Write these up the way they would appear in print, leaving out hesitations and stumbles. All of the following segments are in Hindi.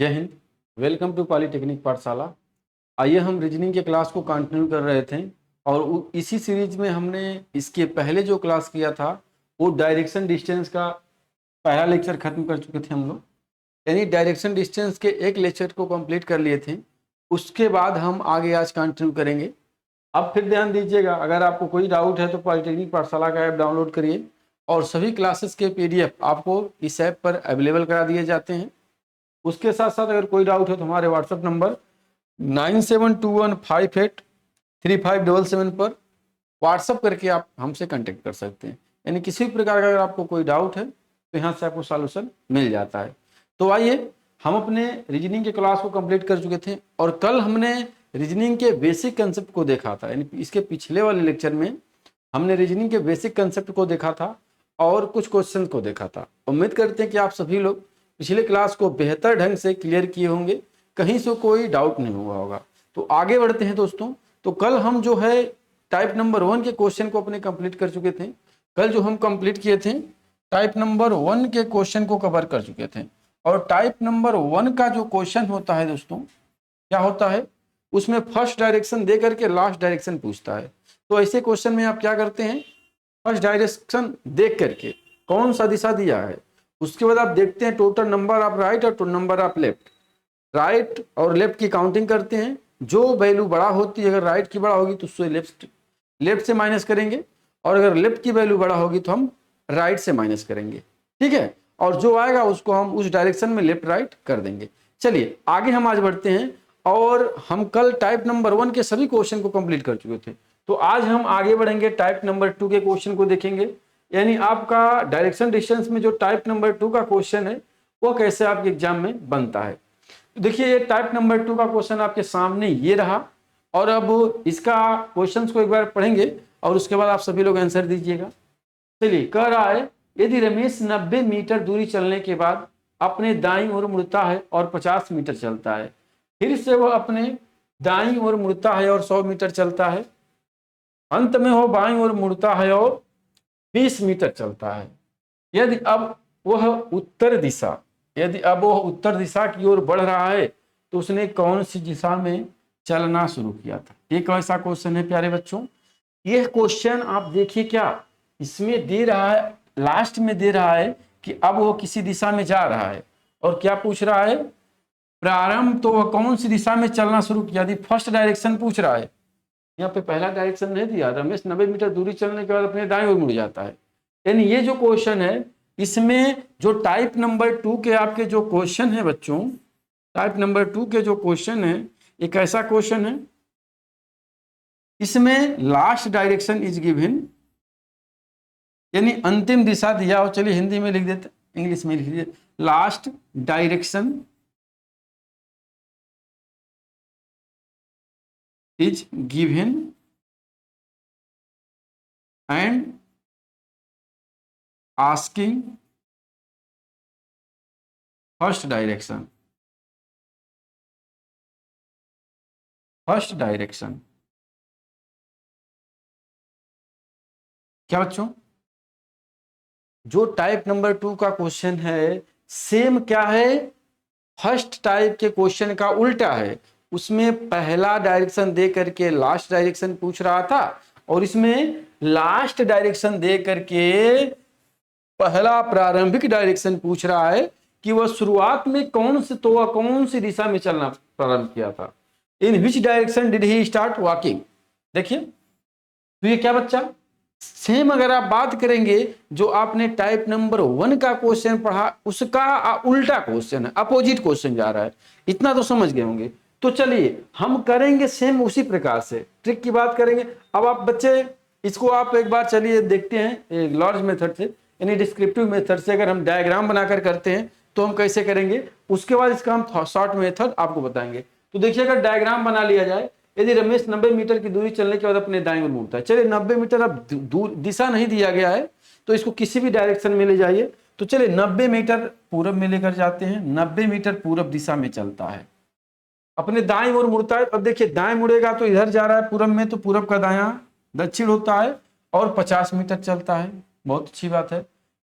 जय हिंद। वेलकम टू पॉलिटेक्निक पाठशाला। आइए हम रीजनिंग के क्लास को कंटिन्यू कर रहे थे और इसी सीरीज में हमने इसके पहले जो क्लास किया था वो डायरेक्शन डिस्टेंस का पहला लेक्चर खत्म कर चुके थे हम लोग। यानी डायरेक्शन डिस्टेंस के एक लेक्चर को कंप्लीट कर लिए थे। उसके बाद हम आगे आज कंटिन्यू करेंगे। अब फिर ध्यान दीजिएगा, अगर आपको कोई डाउट है तो पॉलिटेक्निक पाठशाला का ऐप डाउनलोड करिए और सभी क्लासेस के PDF आपको इस ऐप पर अवेलेबल करा दिए जाते हैं। उसके साथ साथ अगर कोई डाउट है तो हमारे व्हाट्सएप नंबर 9721583577 पर व्हाट्सएप करके आप हमसे कांटेक्ट कर सकते हैं। यानी किसी भी प्रकार का अगर आपको कोई डाउट है तो यहाँ से आपको सॉल्यूशन मिल जाता है। तो आइए, हम अपने रीजनिंग के क्लास को कंप्लीट कर चुके थे और कल हमने रीजनिंग के बेसिक कंसेप्ट को देखा था। यानी इसके पिछले वाले लेक्चर में हमने रीजनिंग के बेसिक कंसेप्ट को देखा था और कुछ क्वेश्चन को देखा था। उम्मीद करते हैं कि आप सभी लोग पिछले क्लास को बेहतर ढंग से क्लियर किए होंगे, कहीं से कोई डाउट नहीं हुआ होगा। तो आगे बढ़ते हैं दोस्तों। तो कल हम जो है टाइप नंबर 1 के क्वेश्चन को अपने कंप्लीट कर चुके थे। कल जो हम कंप्लीट किए थे टाइप नंबर 1 के क्वेश्चन को कवर कर चुके थे। और टाइप नंबर 1 का जो क्वेश्चन होता है दोस्तों, क्या होता है, उसमें फर्स्ट डायरेक्शन दे करके लास्ट डायरेक्शन पूछता है। तो ऐसे क्वेश्चन में आप क्या करते हैं, फर्स्ट डायरेक्शन देख करके कौन सा दिशा दिया है, उसके बाद आप देखते हैं टोटल नंबर ऑफ राइट और total number of left. Right और लेफ्ट की काउंटिंग करते हैं, जो वैल्यू बड़ा होती है, अगर राइट की बड़ा होगी तो उससे लेफ्ट से माइनस करेंगे और अगर लेफ्ट की वैल्यू बड़ा होगी तो हम राइट से माइनस करेंगे। ठीक है, और जो आएगा उसको हम उस डायरेक्शन में लेफ्ट राइट कर देंगे। चलिए आगे हम आज बढ़ते हैं। और हम कल टाइप नंबर 1 के सभी क्वेश्चन को कंप्लीट कर चुके थे। तो आज हम आगे बढ़ेंगे, टाइप नंबर 2 के क्वेश्चन को देखेंगे। यानी आपका डायरेक्शन डिस्टेंस में जो टाइप नंबर 2 का क्वेश्चन है वो कैसे आपके एग्जाम में बनता है। देखिए, ये टाइप नंबर 2 का क्वेश्चन आपके सामने ये रहा और अब इसका क्वेश्चंस को एक बार पढ़ेंगे और उसके बाद आप सभी लोग आंसर दीजिएगा। चलिए, कह रहा है यदि रमेश 90 मीटर दूरी चलने के बाद अपने दाईं ओर मुड़ता है और 50 मीटर चलता है, फिर से वह अपने दाईं ओर मुड़ता है और 100 मीटर चलता है, अंत में वो बाईं ओर मुड़ता है और 20 मीटर चलता है। यदि अब वह उत्तर दिशा की ओर बढ़ रहा है तो उसने कौन सी दिशा में चलना शुरू किया था। एक ऐसा क्वेश्चन है प्यारे बच्चों। यह क्वेश्चन आप देखिए, क्या इसमें दे रहा है, लास्ट में दे रहा है कि अब वो किसी दिशा में जा रहा है और क्या पूछ रहा है, प्रारंभ तो वह कौन सी दिशा में चलना शुरू किया। यदि फर्स्ट डायरेक्शन पूछ रहा है, यहाँ पे पहला डायरेक्शन नहीं दिया, रमेश 90 मीटर दूरी चलने के बाद अपने दाएं ओर मुड़ जाता है। यानी ये जो क्वेश्चन है, इसमें जो टाइप नंबर 2 के आपके जो क्वेश्चन है बच्चों, टाइप नंबर 2 के जो क्वेश्चन है, एक ऐसा क्वेश्चन है, इसमें लास्ट डायरेक्शन इज गिवन, यानी अंतिम दिशा दिया हो। चलिए हिंदी में लिख देते, इंग्लिश में लिख दीजिए, last direction is given and asking first direction क्या बच्चों, जो टाइप नंबर 2 का क्वेश्चन है सेम क्या है, फर्स्ट टाइप के क्वेश्चन का उल्टा है। उसमें पहला डायरेक्शन दे करके लास्ट डायरेक्शन पूछ रहा था और इसमें लास्ट डायरेक्शन दे करके पहला प्रारंभिक डायरेक्शन पूछ रहा है कि वह शुरुआत में कौन सी दिशा में चलना प्रारंभ किया था। In which direction did he start walking. देखिए, तो ये क्या बच्चा, सेम अगर आप बात करेंगे जो आपने टाइप नंबर 1 का क्वेश्चन पढ़ा उसका उल्टा क्वेश्चन है, अपोजिट क्वेश्चन जा रहा है। इतना तो समझ गए होंगे। तो चलिए हम करेंगे सेम उसी प्रकार से, ट्रिक की बात करेंगे। अब आप बच्चे इसको आप एक बार चलिए देखते हैं लार्ज मेथड से, यानी डिस्क्रिप्टिव मेथड से अगर हम डायग्राम बनाकर करते हैं तो हम कैसे करेंगे, उसके बाद इसका हम शॉर्ट मेथड आपको बताएंगे। तो देखिए, अगर डायग्राम बना लिया जाए, यदि रमेश 90 मीटर की दूरी चलने के बाद अपने दाईं ओर मुड़ता है। चलिए 90 मीटर अब दिशा नहीं दिया गया है तो इसको किसी भी डायरेक्शन में ले जाइए। तो चलिए 90 मीटर पूरब में लेकर जाते हैं, 90 मीटर पूरब दिशा में चलता है, अपने दाईं ओर मुड़ता है। अब देखिए दाएं मुड़ेगा तो इधर जा रहा है पूरब में, तो पूरब का दायां दक्षिण होता है और 50 मीटर चलता है। बहुत अच्छी बात है।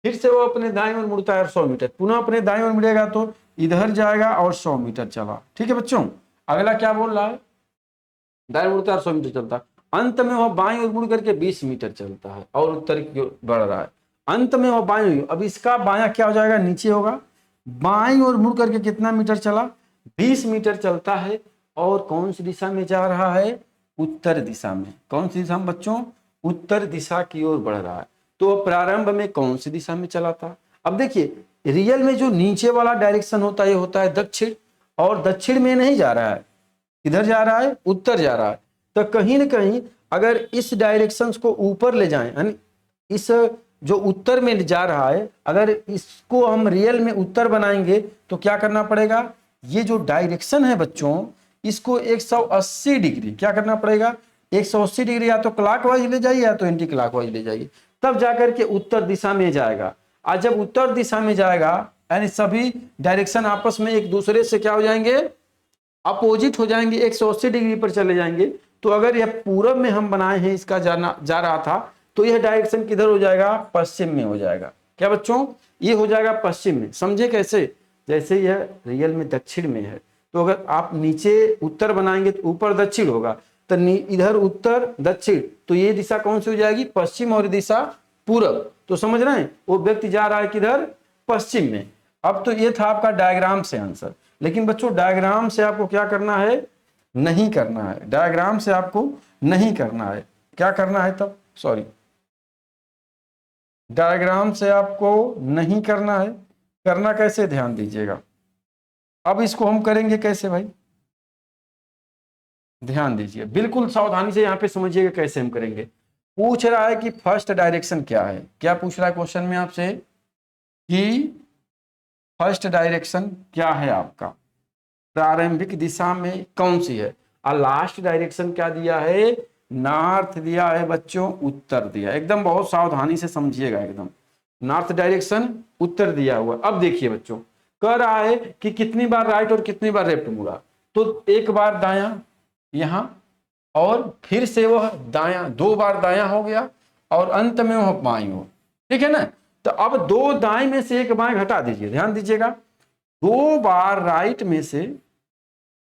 फिर से वो अपने दाएं ओर मुड़ता है और 100 मीटर, पुनः अपने दाएं ओर मुड़ेगा तो इधर जाएगा और 100 मीटर चला। ठीक है बच्चों, अगला क्या बोल रहा है, दाएं मुड़ता है 100 मीटर चलता है, अंत में वह बाईं ओर मुड़ करके 20 मीटर चलता है और उत्तर की ओर बढ़ रहा है। अंत में वह बाईं ओर, अब इसका बायां क्या हो जाएगा, नीचे होगा। बाईं ओर मुड़ करके कितना मीटर चला, 20 मीटर चलता है और कौन सी दिशा में जा रहा है, उत्तर दिशा में। कौन सी दिशा में बच्चों, उत्तर दिशा की ओर बढ़ रहा है। तो प्रारंभ में कौन सी दिशा में चला था। अब देखिए रियल में जो नीचे वाला डायरेक्शन होता है ये होता है दक्षिण, और दक्षिण में नहीं जा रहा है, इधर जा रहा है, उत्तर जा रहा है। तो कहीं ना कहीं अगर इस डायरेक्शन को ऊपर ले जाएं, यानी इस जो उत्तर में जा रहा है अगर इसको हम रियल में उत्तर बनाएंगे तो क्या करना पड़ेगा, ये जो डायरेक्शन है बच्चों इसको 180 डिग्री क्या करना पड़ेगा, 180 डिग्री या तो क्लॉकवाइज ले जाइए या तो एंटी क्लॉकवाइज ले जाइए, तब जाकर के उत्तर दिशा में जाएगा। आज जब उत्तर दिशा में जाएगा यानी सभी डायरेक्शन आपस में एक दूसरे से क्या हो जाएंगे, अपोजिट हो जाएंगे, 180 डिग्री पर चले जाएंगे। तो अगर यह पूरब में हम बनाए हैं, इसका जा रहा था, तो यह डायरेक्शन किधर हो जाएगा, पश्चिम में हो जाएगा। क्या बच्चों, ये हो जाएगा पश्चिम में। समझे कैसे, जैसे यह रियल में दक्षिण में है, तो अगर आप नीचे उत्तर बनाएंगे तो ऊपर दक्षिण होगा, तो इधर उत्तर दक्षिण, तो ये दिशा कौन सी हो जाएगी, पश्चिम, और दिशा पूरब। तो समझ रहे हैं, वो व्यक्ति जा रहा है किधर, पश्चिम में। अब तो ये था आपका डायग्राम से आंसर, लेकिन बच्चों डायग्राम से आपको क्या करना है, नहीं करना है, डायग्राम से आपको नहीं करना है। क्या करना है तब, सॉरी, डायग्राम से आपको नहीं करना है। करना कैसे, ध्यान दीजिएगा। अब इसको हम करेंगे कैसे भाई, ध्यान दीजिए, बिल्कुल सावधानी से यहाँ पे समझिएगा कैसे हम करेंगे। पूछ रहा है कि फर्स्ट डायरेक्शन क्या है, क्या पूछ रहा है क्वेश्चन में आपसे कि फर्स्ट डायरेक्शन क्या है आपका, प्रारंभिक दिशा में कौन सी है, और लास्ट डायरेक्शन क्या दिया है, नॉर्थ दिया है बच्चों, उत्तर दिया। एकदम बहुत सावधानी से समझिएगा, एकदम नॉर्थ डायरेक्शन उत्तर दिया हुआ। अब देखिए बच्चों, कह रहा है कि कितनी बार राइट और कितनी बार लेफ्ट मुड़ा, तो एक बार दायां यहां, और फिर से वह दायां, 2 बार दायां हो गया, और अंत में वह बाईं हो। ठीक है ना, तो अब 2 दाएं में से 1 बाएं घटा दीजिए, ध्यान दीजिएगा। 2 बार राइट में से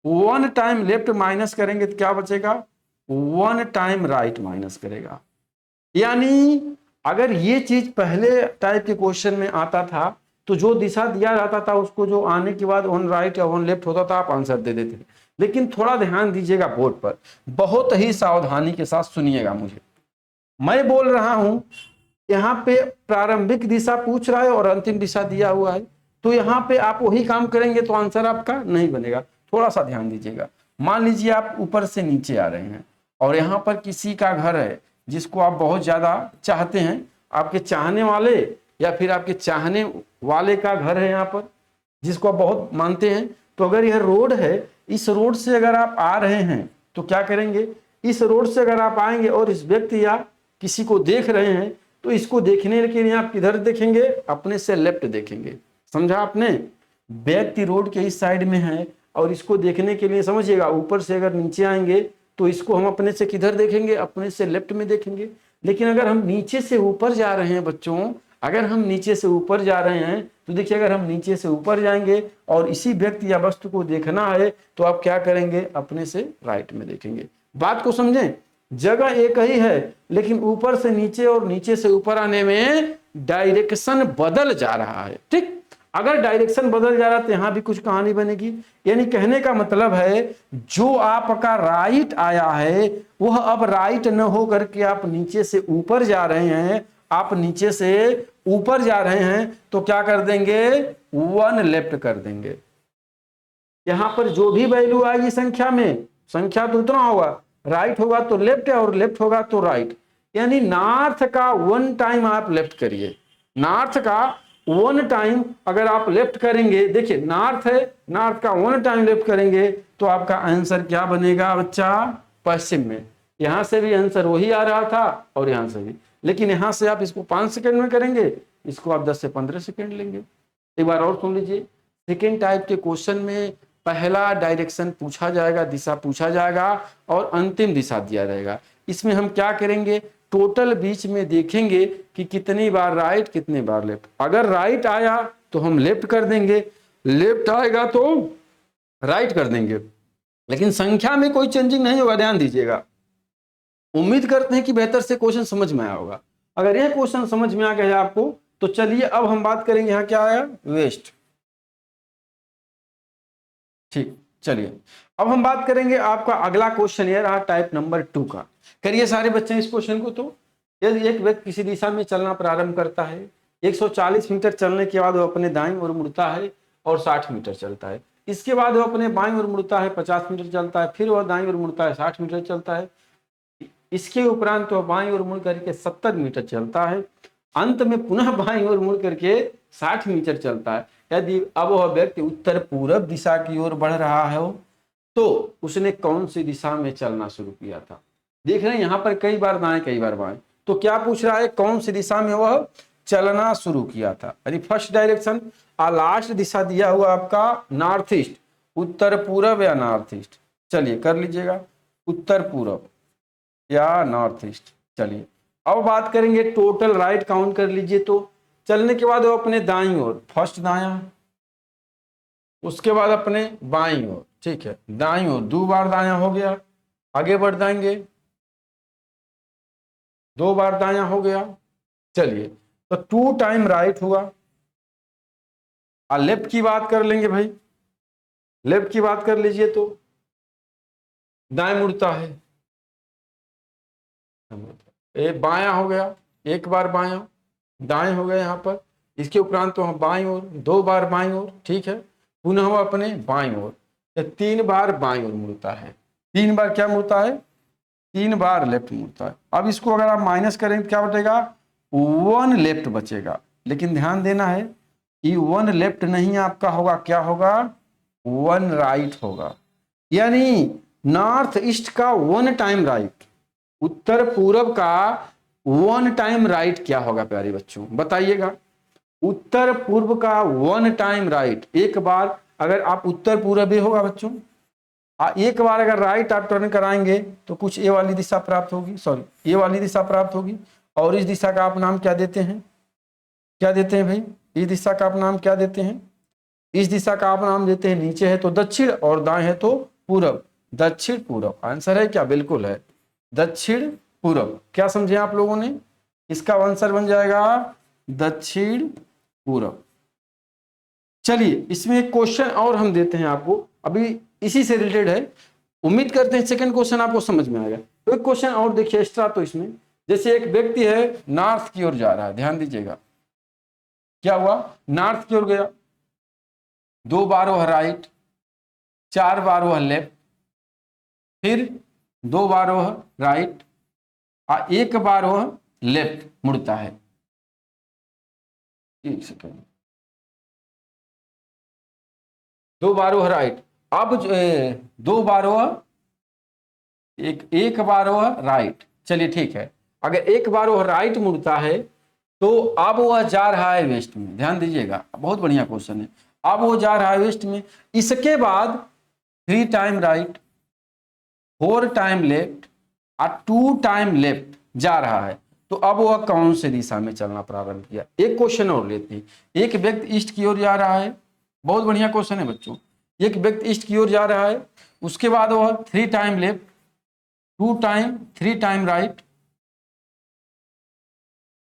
1 टाइम लेफ्ट माइनस करेंगे तो क्या बचेगा, 1 टाइम राइट माइनस करेगा। यानी अगर ये चीज पहले टाइप के क्वेश्चन में आता था तो जो दिशा दिया जाता था उसको जो आने के बाद 1 राइट या 1 लेफ्ट होता था, आप आंसर दे देते थे। लेकिन थोड़ा ध्यान दीजिएगा बोर्ड पर, बहुत ही सावधानी के साथ सुनिएगा मुझे। मैं बोल रहा हूं यहाँ पे प्रारंभिक दिशा पूछ रहा है और अंतिम दिशा दिया हुआ है, तो यहाँ पे आप वही काम करेंगे तो आंसर आपका नहीं बनेगा। थोड़ा सा ध्यान दीजिएगा। मान लीजिए आप ऊपर से नीचे आ रहे हैं और यहाँ पर किसी का घर है जिसको आप बहुत ज्यादा चाहते हैं, आपके चाहने वाले या फिर आपके चाहने वाले का घर है यहाँ पर जिसको आप बहुत मानते हैं। तो अगर यह रोड है, इस रोड से अगर आप आ रहे हैं तो क्या करेंगे, इस रोड से अगर आप आएंगे और इस व्यक्ति या किसी को देख रहे हैं तो इसको देखने के लिए आप किधर देखेंगे, अपने से लेफ्ट देखेंगे। समझा आपने, व्यक्ति रोड के इस साइड में है और इसको देखने के लिए समझिएगा, ऊपर से अगर नीचे आएंगे तो इसको हम अपने से किधर देखेंगे, अपने से लेफ्ट में देखेंगे। लेकिन अगर हम नीचे से ऊपर जा रहे हैं बच्चों, अगर हम नीचे से ऊपर जा रहे हैं तो देखिए, अगर हम नीचे से ऊपर जाएंगे और इसी व्यक्ति या वस्तु को देखना है तो आप क्या करेंगे, अपने से राइट में देखेंगे। बात को समझें, जगह एक ही है लेकिन ऊपर से नीचे और नीचे से ऊपर आने में डायरेक्शन बदल जा रहा है। ठीक, अगर डायरेक्शन बदल जा रहा है तो यहां भी कुछ कहानी बनेगी। यानी कहने का मतलब है जो आपका राइट आया है वह अब राइट न हो करके आप नीचे से ऊपर जा रहे हैं, आप नीचे से ऊपर जा रहे हैं तो क्या कर देंगे, 1 लेफ्ट कर देंगे। यहां पर जो भी वैल्यू आएगी संख्या में, संख्या तो उतना होगा, राइट होगा तो लेफ्ट है और लेफ्ट होगा तो राइट। यानी नॉर्थ का 1 टाइम आप लेफ्ट करिए, नॉर्थ का 1 टाइम अगर आप लेफ्ट करेंगे, देखिए नॉर्थ है, नॉर्थ का 1 टाइम लेफ्ट करेंगे तो आपका आंसर क्या बनेगा बच्चा, पश्चिम में। यहां से भी आंसर वही आ रहा था और यहां से भी, लेकिन यहां से आप इसको 5 सेकंड में करेंगे, इसको आप 10 से 15 सेकंड लेंगे। एक बार और सुन लीजिए, सेकेंड टाइप के क्वेश्चन में पहला डायरेक्शन पूछा जाएगा, दिशा पूछा जाएगा और अंतिम दिशा दिया रहेगा। इसमें हम क्या करेंगे, टोटल बीच में देखेंगे कि कितनी बार राइट कितनी बार लेफ्ट। अगर राइट आया तो हम लेफ्ट कर देंगे, लेफ्ट आएगा तो राइट कर देंगे, लेकिन संख्या में कोई चेंजिंग नहीं होगा, ध्यान दीजिएगा। उम्मीद करते हैं कि बेहतर से क्वेश्चन समझ में आया होगा। अगर यह क्वेश्चन समझ में आ गया है आपको, तो चलिए अब हम बात करेंगे यहाँ क्या आया, वेस्ट। ठीक, चलिए अब हम बात करेंगे आपका अगला क्वेश्चन ये रहा टाइप नंबर 2 का। करिए सारे बच्चे इस क्वेश्चन को। तो यदि एक व्यक्ति किसी दिशा में चलना प्रारंभ करता है, 140 मीटर चलने के बाद वो अपने दाईं ओर मुड़ता है और 60 मीटर चलता है। इसके बाद वो अपने बाईं ओर मुड़ता है, 50 मीटर चलता है, फिर वह दाईं ओर मुड़ता है, 60 मीटर चलता है। इसके उपरांत वह बाईं ओर मुड़ करके 70 मीटर चलता है। अंत में पुनः बाईं ओर मुड़ करके 60 मीटर चलता है। यदि अब वह व्यक्ति उत्तर पूर्व दिशा की ओर बढ़ रहा है तो उसने कौन सी दिशा में चलना शुरू किया था। देख रहे हैं यहाँ पर कई बार दाएं कई बार बाएं। तो क्या पूछ रहा है, कौन सी दिशा में वह चलना शुरू किया था। यानी फर्स्ट डायरेक्शन और लास्ट दिशा दिया हुआ आपका नॉर्थ ईस्ट, उत्तर पूर्व या नॉर्थ ईस्ट। चलिए कर लीजिएगा, उत्तर पूर्व या नॉर्थ ईस्ट। चलिए अब बात करेंगे टोटल राइट काउंट कर लीजिए। तो चलने के बाद वो अपने दाईं ओर, फर्स्ट दायां, उसके बाद अपने बाईं ओर, ठीक है, दाईं ओर 2 बार दायां हो गया, आगे बढ़ जाएंगे, 2 बार दायां हो गया। चलिए तो 2 टाइम राइट हुआ। और लेफ्ट की बात कर लेंगे भाई, लेफ्ट की बात कर लीजिए तो दाएं मुड़ता है, बायां हो गया, 1 बार बायां, दाएं हो गया यहाँ पर। इसके उपरांत तो हम बाईं ओर, 2 बार बाईं ओर, ठीक है, पुनः हम अपने बाईं ओर, 3 बार बाईं ओर मुड़ता है। 3 बार क्या मुड़ता है, 3 बार लेफ्ट मुड़ता है। अब इसको अगर आप माइनस करेंगे तो क्या बचेगा, 1 लेफ्ट बचेगा। लेकिन ध्यान देना है कि 1 लेफ्ट नहीं आपका होगा, क्या होगा, 1 राइट होगा। यानी नॉर्थ ईस्ट का 1 टाइम राइट, उत्तर पूर्व का 1 टाइम राइट क्या होगा प्यारे बच्चों, बताइएगा। उत्तर पूर्व का 1 टाइम राइट, एक बार अगर आप उत्तर पूर्व भी होगा बच्चों, एक बार अगर राइट आप टर्न कराएंगे तो कुछ ए वाली दिशा प्राप्त होगी, सॉरी ये वाली दिशा प्राप्त होगी। और इस दिशा का आप नाम क्या देते हैं, क्या देते हैं भाई, इस दिशा का आप नाम क्या देते हैं, इस दिशा का आप नाम देते हैं, नीचे है तो दक्षिण और दाएं है तो पूर्व, दक्षिण पूर्व। आंसर है क्या, बिल्कुल है दक्षिण पूर्व। क्या समझे आप लोगों ने, इसका आंसर बन जाएगा दक्षिण पूर्व। चलिए इसमें एक क्वेश्चन और हम देते हैं आपको, अभी इसी से रिलेटेड है। उम्मीद करते हैं सेकंड क्वेश्चन आपको समझ में आएगा। तो एक क्वेश्चन और देखिए एक्स्ट्रा, तो इसमें जैसे एक व्यक्ति है नॉर्थ की ओर जा रहा है, ध्यान दीजिएगा, क्या हुआ, नॉर्थ की ओर गया, 2 बार वह राइट, 4 बार वह लेफ्ट, फिर 2 बार वह राइट और 1 बार वह लेफ्ट मुड़ता है। एक सेकंड, 2 बार वह राइट, अब 2 बार वह एक बार वह राइट। चलिए ठीक है, अगर 1 बार वह राइट मुड़ता है तो अब वह जा रहा है वेस्ट में। ध्यान दीजिएगा, बहुत बढ़िया क्वेश्चन है। अब वो जा रहा है वेस्ट में, इसके बाद 3 टाइम राइट, 4 टाइम लेफ्ट और 2 टाइम लेफ्ट जा रहा है। तो अब वह कौन से दिशा में चलना प्रारंभ किया। एक क्वेश्चन और लेते हैं, एक व्यक्ति ईस्ट की ओर जा रहा है, बहुत बढ़िया क्वेश्चन है बच्चों। एक व्यक्ति ईस्ट की ओर जा रहा है, उसके बाद वह 3 time left, 3 time right,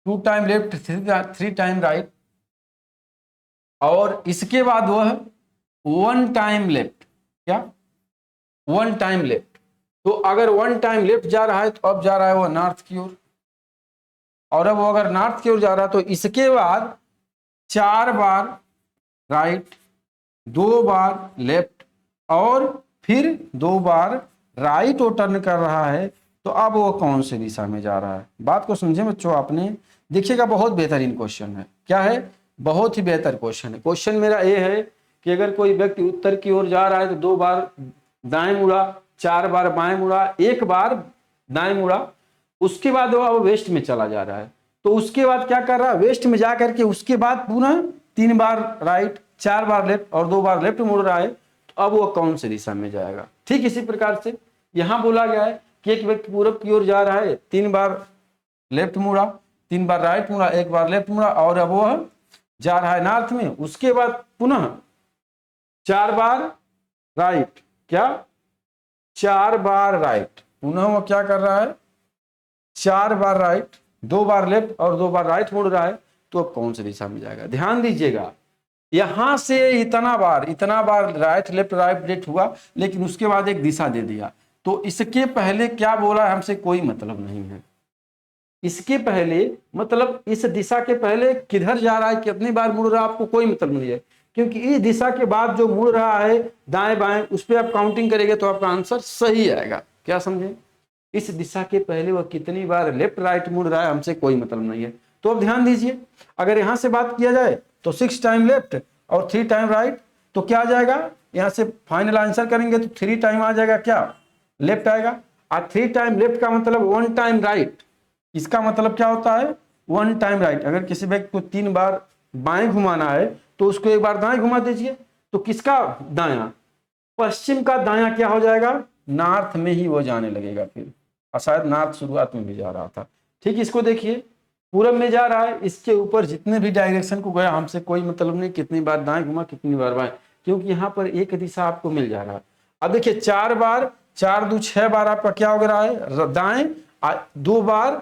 2 time left, 3 time right, और इसके बाद वह 1 टाइम लेफ्ट, क्या 1 टाइम लेफ्ट। तो अगर 1 टाइम लेफ्ट जा रहा है तो अब जा रहा है वह नॉर्थ की ओर, और अब वो अगर नॉर्थ की ओर जा रहा है तो इसके बाद 4 बार राइट, 2 बार लेफ्ट और फिर 2 बार राइट वो टर्न कर रहा है। तो अब वो कौन सी दिशा में जा रहा है, बात को समझे बच्चों आपने। देखिएगा बहुत बेहतरीन क्वेश्चन है, क्या है, बहुत ही बेहतर क्वेश्चन है। क्वेश्चन मेरा ये है कि अगर कोई व्यक्ति उत्तर की ओर जा रहा है तो 2 बार दाएं मुड़ा, 4 बार बाएं मुड़ा, 1 बार दाएं मुड़ा, उसके बाद वो अब वेस्ट में चला जा रहा है। तो उसके बाद क्या कर रहा है, वेस्ट में जा करके उसके बाद पुनः 3 बार राइट, 4 बार लेफ्ट और 2 बार लेफ्ट मुड़ रहा है। तो अब वो कौन सी दिशा में जाएगा। ठीक इसी प्रकार से यहां बोला गया है कि एक व्यक्ति पूर्व की ओर जा रहा है, 3 बार लेफ्ट मुड़ा, 3 बार राइट मुड़ा, 1 बार लेफ्ट मुड़ा, और अब वह जा रहा है नॉर्थ में। उसके बाद पुनः 4 बार राइट, क्या 4 बार राइट, पुनः वो क्या कर रहा है 4 बार राइट, 2 बार लेफ्ट और 2 बार राइट मुड़ रहा है, तो अब कौन सी दिशा में जाएगा? ध्यान दीजिएगा, यहां से इतना बार राइट लेफ्ट हुआ, लेकिन उसके बाद एक दिशा दे दिया, तो इसके पहले क्या बोला हमसे कोई मतलब नहीं है। इसके पहले मतलब इस दिशा के पहले किधर जा रहा है, कितनी बार मुड़ रहा है, आपको कोई मतलब नहीं है, क्योंकि इस दिशा के बाद जो मुड़ रहा है दाएं बाएं उस पर आप काउंटिंग करेंगे तो आपका आंसर सही आएगा। क्या समझे? इस दिशा के पहले वह कितनी बार लेफ्ट राइट मुड़ रहा है हमसे कोई मतलब नहीं है। तो अब ध्यान दीजिए, अगर यहां से बात किया जाए तो 6 टाइम लेफ्ट और 3 टाइम राइट, तो क्या आ जाएगा, यहां से फाइनल आंसर करेंगे तो 3 टाइम आ जाएगा, क्या लेफ्ट आएगा, और 3 टाइम लेफ्ट का मतलब 1 टाइम राइट, इसका मतलब क्या होता है 1 टाइम राइट। अगर किसी व्यक्ति को 3 बार बाएं घुमाना है तो उसको 1 बार दाएं घुमा दीजिए, तो किसका दायां, पश्चिम का दायां क्या हो जाएगा, नॉर्थ में ही वो जाने लगेगा फिर, और शायद नॉर्थ शुरुआत में भी जा रहा था। ठीक, इसको देखिए पूरब में जा रहा है, इसके ऊपर जितने भी डायरेक्शन को गया हमसे कोई मतलब नहीं कितनी बार दाएं घुमा कितनी बार बाएं, क्योंकि यहाँ पर एक दिशा आपको मिल जा रहा है। अब देखिए 4 बार 4 दूनी 6 बार आपका क्या हो रहा है दाएं, 2 बार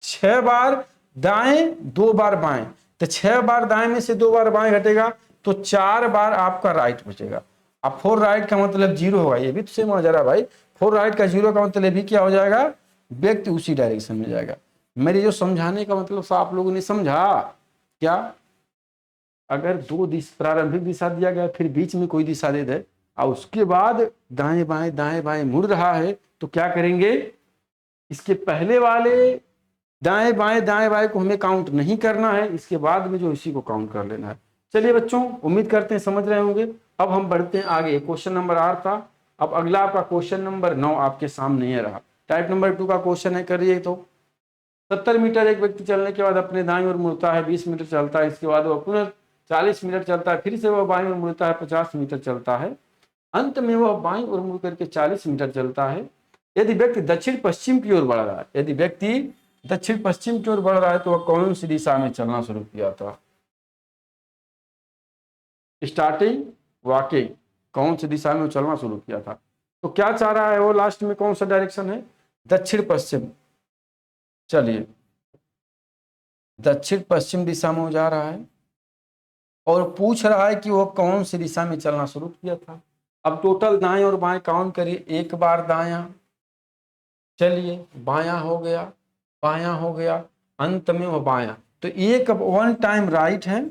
6 बार दाएं 2 बार बाएं, तो 6 बार दाएं में से 2 बार बाएं घटेगा तो 4 बार आपका राइट बचेगा। अब 4 राइट का मतलब 0 होगा, ये भी तो सेम आ जा रहा भाई, 4 राइट का 0 का मतलब भी क्या हो जाएगा, व्यक्ति उसी डायरेक्शन में जाएगा। मेरे जो समझाने का मतलब आप लोगों ने समझा क्या? अगर 2 प्रारंभिक दिशा दिया गया फिर बीच में कोई दिशा दे दे और उसके बाद दाएं बाएं मुड़ रहा है, तो क्या करेंगे, इसके पहले वाले दाएं बाएं को हमें काउंट नहीं करना है, इसके बाद में जो इसी को काउंट कर लेना है। चलिए बच्चों, उम्मीद करते हैं समझ रहे होंगे। अब हम बढ़ते हैं आगे, क्वेश्चन नंबर 8 था, अब अगला आपका क्वेश्चन नंबर 9 आपके सामने ही रहा। टाइप नंबर 2 का क्वेश्चन है, करिए। तो 70 मीटर एक व्यक्ति चलने के बाद अपने दाईं ओर मुड़ता है, 20 मीटर चलता है, इसके बाद वह पुनः 40 मीटर चलता है, फिर से वह बाईं ओर मुड़ता है, 50 मीटर चलता है, अंत में वह बाईं ओर मुड़ करके 40 मीटर चलता है। यदि व्यक्ति दक्षिण पश्चिम की ओर बढ़ रहा है, यदि व्यक्ति दक्षिण पश्चिम की ओर बढ़ रहा है तो वह कौन सी दिशा में चलना शुरू किया था? स्टार्टिंग वॉकिंग, कौन सी दिशा में चलना शुरू किया था? तो क्या चाह रहा है वो, लास्ट में कौन सा डायरेक्शन है, दक्षिण पश्चिम। चलिए दक्षिण पश्चिम दिशा में जा रहा है और पूछ रहा है कि वो कौन सी दिशा में चलना शुरू किया था। अब टोटल दाएं और बाएं काउंट करिए, 1 बार दायां, चलिए बायां हो गया, बायां हो गया, अंत में वो बायां, तो एक 1 टाइम राइट है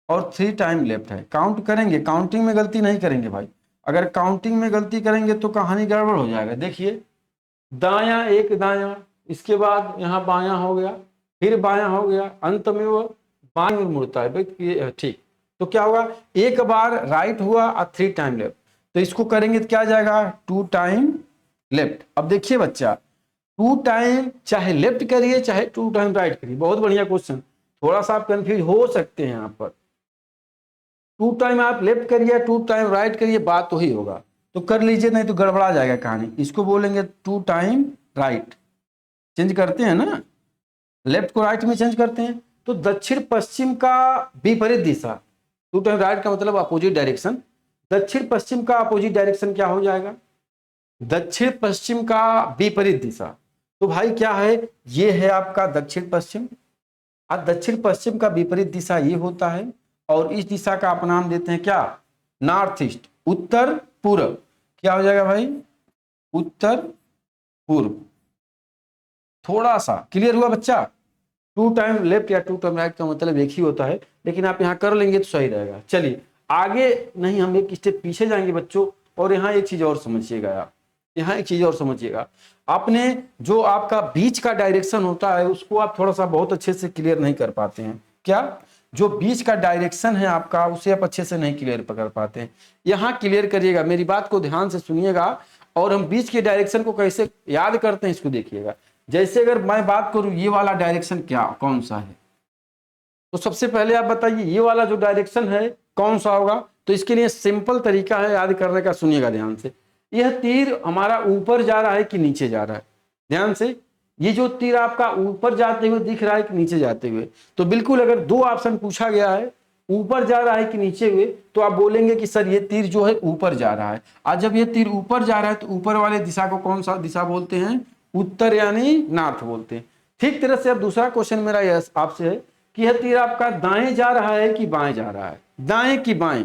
और 3 टाइम लेफ्ट है। काउंट करेंगे, काउंटिंग में गलती नहीं करेंगे भाई, अगर काउंटिंग में गलती करेंगे तो कहानी गड़बड़ हो जाएगा। देखिए दायां एक दायां, इसके बाद यहाँ बायां हो गया, फिर बायां हो गया, अंत में वो बाईं ओर मुड़ता है। ठीक, तो क्या होगा, 1 बार राइट हुआ और 3 टाइम लेफ्ट, तो इसको करेंगे तो क्या जाएगा 2 टाइम लेफ्ट। अब देखिए बच्चा, 2 टाइम चाहे लेफ्ट करिए चाहे 2 टाइम राइट करिए, बहुत बढ़िया क्वेश्चन, थोड़ा सा आप कंफ्यूज हो सकते हैं यहाँ पर। 2 टाइम आप लेफ्ट करिए 2 टाइम राइट करिए, बात तो ही होगा, तो कर लीजिए, नहीं तो गड़बड़ा जाएगा कहानी। इसको बोलेंगे 2 टाइम राइट, चेंज करते हैं ना, लेफ्ट को राइट में चेंज करते हैं, तो दक्षिण पश्चिम का विपरीत दिशा, 2 टाइम राइट का मतलब अपोजिट डायरेक्शन, दक्षिण पश्चिम का अपोजिट डायरेक्शन क्या हो जाएगा, दक्षिण पश्चिम का विपरीत दिशा। तो भाई क्या है, ये है आपका दक्षिण पश्चिम, और दक्षिण पश्चिम का विपरीत दिशा ये होता है, और इस दिशा का आप नाम देते हैं क्या, नॉर्थ ईस्ट, उत्तर पूर्व। क्या हो जाएगा भाई, उत्तर पूर्व। थोड़ा सा क्लियर हुआ बच्चा? 2 टाइम लेफ्ट या 2 टाइम राइट का मतलब एक ही होता है, लेकिन आप यहाँ कर लेंगे तो सही रहेगा। चलिए आगे नहीं, हम एक स्टेप पीछे जाएंगे बच्चों, और यहाँ एक चीज और समझिएगा आप, यहाँ एक चीज और समझिएगा, आपने जो आपका बीच का डायरेक्शन होता है उसको आप थोड़ा सा बहुत अच्छे से क्लियर नहीं कर पाते हैं। क्या, जो बीच का डायरेक्शन है आपका उसे आप अच्छे से नहीं क्लियर कर पाते हैं, यहाँ क्लियर करिएगा, मेरी बात को ध्यान से सुनिएगा, और हम बीच के डायरेक्शन को कैसे याद करते हैं इसको देखिएगा। जैसे अगर मैं बात करूं ये वाला डायरेक्शन क्या कौन सा है, तो सबसे पहले आप बताइए ये वाला जो डायरेक्शन है कौन सा होगा। तो इसके लिए सिंपल तरीका है याद करने का, सुनिएगा ध्यान से। यह तीर हमारा ऊपर जा रहा है कि नीचे जा रहा है, ध्यान से, ये जो तीर आपका ऊपर जाते हुए दिख रहा है कि नीचे जाते हुए। तो बिल्कुल अगर 2 ऑप्शन पूछा गया है ऊपर जा रहा है कि नीचे हुए, तो आप बोलेंगे कि सर ये तीर जो है ऊपर जा रहा है। आज जब ये तीर ऊपर जा रहा है तो ऊपर वाले दिशा को कौन सा दिशा बोलते हैं? उत्तर यानी नॉर्थ बोलते हैं। ठीक तरह से अब दूसरा क्वेश्चन मेरा यह आपसे है कि यह तीर आपका दाएं जा रहा है कि बाएं जा रहा है? दाएं कि बाएं?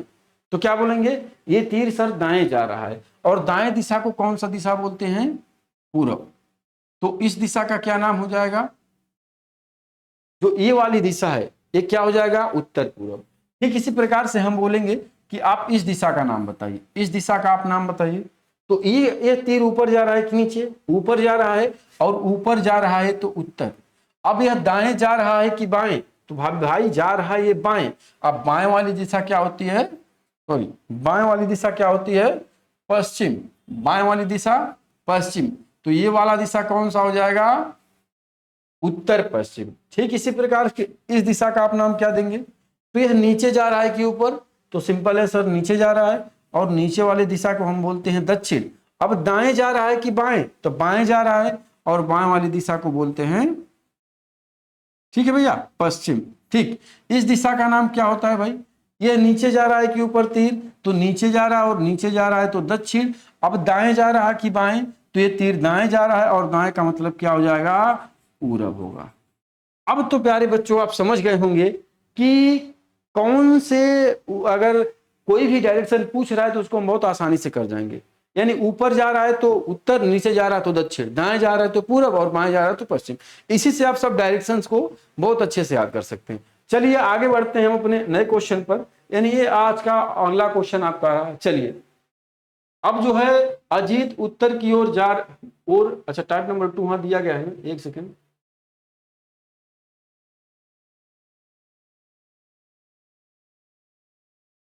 तो क्या बोलेंगे? ये तीर सर दाएं जा रहा है। और दाएं दिशा को कौन सा दिशा बोलते हैं? पूरब। तो इस दिशा का क्या नाम हो जाएगा? जो ये वाली दिशा है ये क्या हो जाएगा? उत्तर पूरब। ठीक इसी प्रकार से हम बोलेंगे कि आप इस दिशा का नाम बताइए, इस दिशा का आप नाम बताइए। तो ये तीर ऊपर जा रहा है कि नीचे? ऊपर जा रहा है, और ऊपर जा रहा है तो उत्तर। अब यह दाएं जा रहा है कि बाएं? तो भाई जा रहा है ये बाएं। अब बाएं वाली दिशा क्या होती है? सॉरी, बाएं वाली दिशा क्या होती है? पश्चिम। बाएं वाली दिशा पश्चिम। तो ये वाला दिशा कौन सा हो जाएगा? उत्तर पश्चिम। ठीक इसी प्रकार के इस दिशा का आप नाम क्या देंगे? तो यह नीचे जा रहा है कि ऊपर? तो सिंपल है सर, नीचे जा रहा है, और नीचे वाले दिशा को हम बोलते हैं दक्षिण। अब दाएं जा रहा है कि बाएं? तो बाएं जा रहा है, और बाएं वाली दिशा को बोलते हैं, ठीक है भैया, पश्चिम। ठीक, इस दिशा का नाम क्या होता है भाई? यह नीचे जा रहा है कि ऊपर तीर? तो नीचे जा रहा है, और नीचे जा रहा है तो दक्षिण। अब दाएं जा रहा है कि बाएं? तो ये तीर दाएं जा रहा है, और दाएं का मतलब क्या हो जाएगा? पूरब होगा। अब तो प्यारे बच्चों आप समझ गए होंगे कि कौन से, अगर कोई भी डायरेक्शन पूछ रहा है तो उसको हम बहुत आसानी से कर जाएंगे। यानी ऊपर जा रहा है तो उत्तर, नीचे जा रहा है तो दक्षिण, दाएं जा रहा है तो पूरब, और बाएं जा रहा है तो पश्चिम। इसी से आप सब डायरेक्शंस को बहुत अच्छे से याद कर सकते हैं। चलिए आगे बढ़ते हैं हम अपने नए क्वेश्चन पर। यानी ये आज का अगला क्वेश्चन आपका रहा। चलिए अब जो है अजीत उत्तर की ओर जा, और अच्छा टाइप नंबर 2 वहां दिया गया है ना, एक सेकेंड।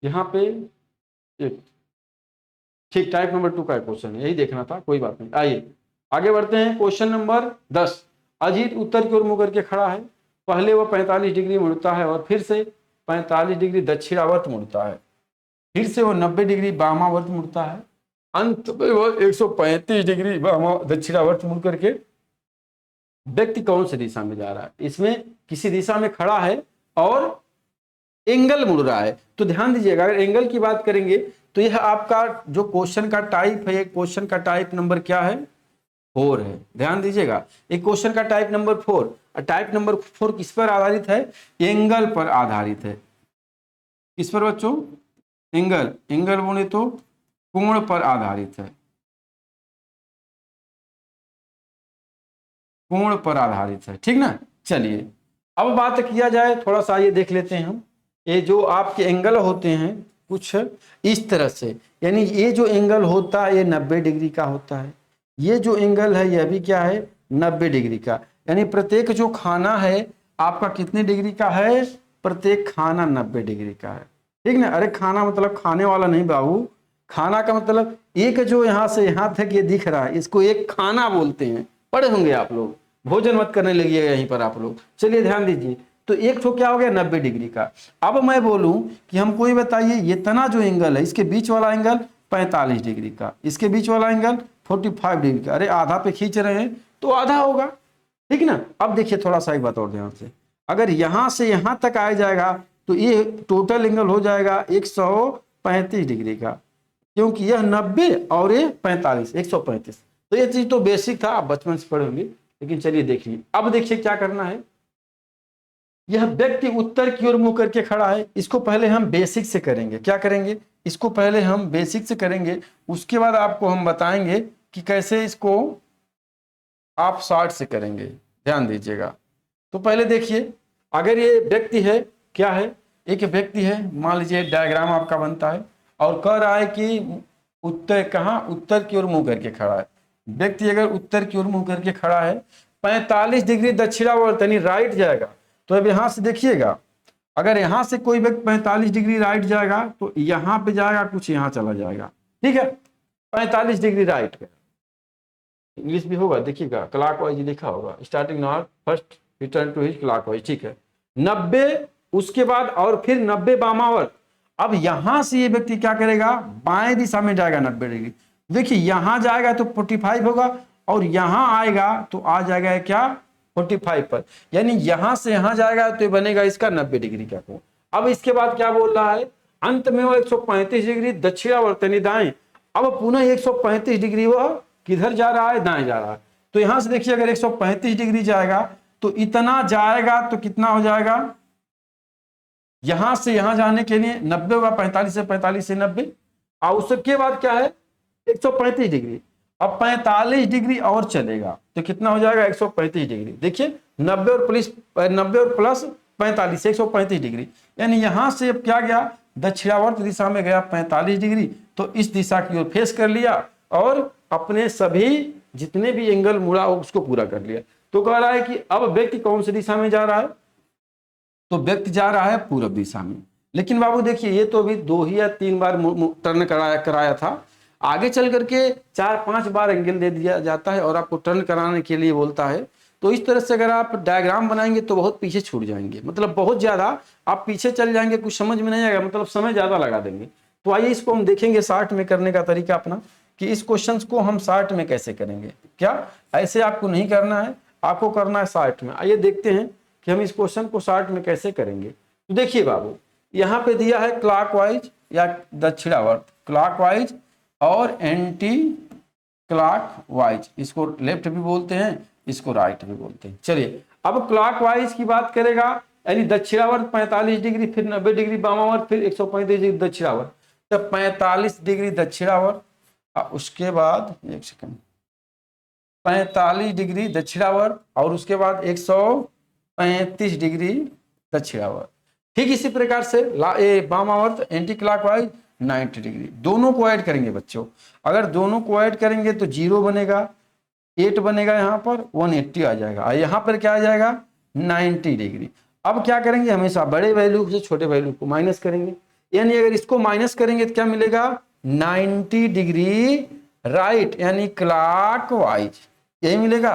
यहाँ पे एक, ठीक, टाइप नंबर 2 का क्वेश्चन है, यही देखना था, कोई बात नहीं। आइए आगे बढ़ते हैं। Question number 10। अजीत उत्तर की ओर मुंह करके खड़ा है। पहले वह 45 डिग्री मुड़ता है, और फिर से 45 डिग्री दक्षिणावर्त मुड़ता है। फिर से वह 90 डिग्री वामावर्त मुड़ता है। अंत में वह 135 डिग्री दक्षिणावर्त मुड़ करके, व्यक्ति कौन सी दिशा में जा रहा है? इसमें किसी दिशा में खड़ा है और एंगल मुड़ रहा है। तो ध्यान दीजिएगा, अगर एंगल की बात करेंगे तो यह आपका जो क्वेश्चन का टाइप है, क्वेश्चन का टाइप नंबर क्या है? 4 है। ध्यान दीजिएगा, एक क्वेश्चन का टाइप नंबर 4। और टाइप नंबर 4 किस पर आधारित है? एंगल पर आधारित है। किस पर बच्चों? एंगल। एंगल बोले तो कोण पर आधारित है, कोण पर आधारित है, ठीक ना। चलिए अब बात किया जाए, थोड़ा सा ये देख लेते हैं हम। ये जो आपके एंगल होते हैं कुछ इस तरह से, यानी ये जो एंगल होता है ये 90 डिग्री का होता है। ये जो एंगल है यह भी क्या है? 90 डिग्री का। यानी प्रत्येक जो खाना है आपका कितने डिग्री का है? प्रत्येक खाना 90 डिग्री का है, ठीक ना। अरे खाना मतलब खाने वाला नहीं बाबू, खाना का मतलब एक जो यहाँ से यहाँ तक ये दिख रहा है इसको एक खाना बोलते हैं। पढ़े होंगे आप लोग, भोजन मत करने लगिएगा यहीं पर आप लोग। चलिए ध्यान दीजिए, तो एक तो क्या हो गया? 90 डिग्री का। अब मैं बोलूं कि हमको ये बताइए ये तना जो एंगल है इसके बीच वाला एंगल 45 डिग्री का, इसके बीच वाला एंगल 45 डिग्री का। अरे आधा पे खींच रहे हैं तो आधा होगा, ठीक ना। अब देखिए थोड़ा सा एक बात और ध्यान से, अगर यहां से यहां तक आ जाएगा तो ये टोटल एंगल हो जाएगा 135 डिग्री का, क्योंकि यह 90 और ये 45, 135। तो ये चीज तो बेसिक था, आप बचपन से पढ़े होंगे। लेकिन चलिए देखिए, अब देखिए क्या करना है। यह व्यक्ति उत्तर की ओर मुंह करके खड़ा है, इसको पहले हम बेसिक से करेंगे। क्या करेंगे? इसको पहले हम बेसिक से करेंगे, उसके बाद आपको हम बताएंगे कि कैसे इसको आप शॉर्ट से करेंगे। ध्यान दीजिएगा। तो पहले देखिए, अगर ये व्यक्ति है, क्या है? एक व्यक्ति है, मान लीजिए डायग्राम आपका बनता है और कह रहा है कि उत्तर कहाँ? उत्तर की ओर मुंह करके खड़ा है। व्यक्ति अगर उत्तर की ओर मुंह करके खड़ा है, 45 डिग्री दक्षिणावर्त यानी राइट जाएगा। तो अब यहां से देखिएगा, अगर यहां से कोई व्यक्ति 45 डिग्री राइट जाएगा तो यहां पे जाएगा, कुछ यहां चला जाएगा, ठीक है। 45 डिग्री राइट का इंग्लिश भी होगा, देखिएगा क्लॉकवाइज लिखा होगा, starting north first return to his clockwise, ठीक है। 90 उसके बाद और फिर 90 वामावर्त। अब यहां से ये व्यक्ति क्या करेगा? बाएं दिशा में जाएगा 90 डिग्री। देखिए यहां जाएगा तो 45 होगा, और यहां आएगा तो आ जाएगा क्या? 45 पर। यानी यहां से यहां जाएगा तो ये बनेगा इसका 90 डिग्री का कोण। अब इसके बाद क्या बोल रहा है, अंत में वो 135 डिग्री दक्षिणावर्त यानी दाएं। अब पुनः 135 डिग्री वह किधर जा रहा है, दाएं जा रहा है। तो यहां से देखिए अगर 135 डिग्री जाएगा तो इतना जाएगा तो कितना हो जाएगा, यहां से यहां जाने के लिए 90 होगा, 45 से 45 से 90, और उसके बाद क्या है 135 डिग्री। अब 45 डिग्री और चलेगा तो कितना हो जाएगा 135 डिग्री। देखिए 90 और प्लस 45 135 डिग्री, यानी यहां से अब क्या गया, दक्षिणावर्त दिशा में गया 45 डिग्री। तो इस दिशा की ओर फेस कर लिया और अपने सभी जितने भी एंगल मुड़ा उसको पूरा कर लिया। तो कह रहा है कि अब व्यक्ति कौन सी दिशा में जा रहा है, तो व्यक्ति जा रहा है पूर्व दिशा में। लेकिन बाबू देखिए ये तो अभी 2 ही या 3 बार टर्न कराया था, आगे चल करके 4-5 बार एंगल दे दिया जाता है और आपको टर्न कराने के लिए बोलता है। तो इस तरह से अगर आप डायग्राम बनाएंगे तो बहुत पीछे छूट जाएंगे, मतलब बहुत ज्यादा आप पीछे चल जाएंगे, कुछ समझ में नहीं आएगा, मतलब समय ज्यादा लगा देंगे। तो आइए इसको हम देखेंगे शार्ट में करने का तरीका अपना, कि इस क्वेश्चन को हम शार्ट में कैसे करेंगे। क्या ऐसे आपको नहीं करना है, आपको करना है शार्ट में। आइए देखते हैं कि हम इस क्वेश्चन को शार्ट में कैसे करेंगे। तो देखिए बाबू यहाँ पे दिया है क्लॉकवाइज या दक्षिणावर्त, क्लॉकवाइज और एंटी क्लॉकवाइज, इसको लेफ्ट भी बोलते हैं, इसको राइट भी बोलते हैं। चलिए अब क्लॉकवाइज की बात करेगा, यानी दक्षिणावर्त 45 डिग्री, फिर 90 डिग्री वामावर्त, फिर 135 डिग्री दक्षिणावर्त। तो 45 डिग्री दक्षिणावर्त, उसके बाद एक सेकंड 45 डिग्री दक्षिणावर्त और उसके बाद 135 डिग्री दक्षिणावर्त। ठीक इसी प्रकार से वामावर्त एंटी क्लॉकवाइज 90 डिग्री। दोनों को ऐड करेंगे बच्चों, अगर दोनों को ऐड करेंगे तो 0 बनेगा, 8 बनेगा, यहाँ पर 180 आ जाएगा, और यहाँ पर क्या आ जाएगा 90 डिग्री। अब क्या करेंगे, हमेशा बड़े वैल्यू से छोटे वैल्यू को माइनस करेंगे, यानी अगर इसको माइनस करेंगे तो क्या मिलेगा 90 डिग्री राइट यानी क्लॉकवाइज, यही मिलेगा।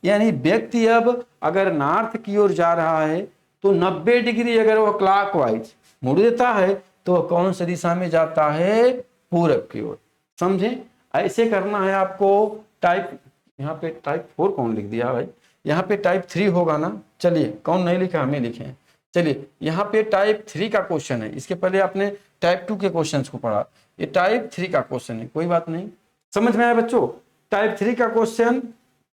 यानी व्यक्ति अब अगर नॉर्थ की ओर जा रहा है तो 90 डिग्री अगर वो क्लॉकवाइज मुड़ देता है तो वह कौन सी दिशा में जाता है, पूरब की ओर। समझे, ऐसे करना है आपको। टाइप यहाँ पे टाइप 4 कौन लिख दिया भाई, यहाँ पे टाइप 3 होगा ना। चलिए कौन नहीं लिखा, हमें लिखे हैं। चलिए यहाँ पे टाइप 3 का क्वेश्चन है, इसके पहले आपने टाइप 2 के क्वेश्चंस को पढ़ा, ये टाइप 3 का क्वेश्चन है, कोई बात नहीं, समझ में आया बच्चों। टाइप 3 का क्वेश्चन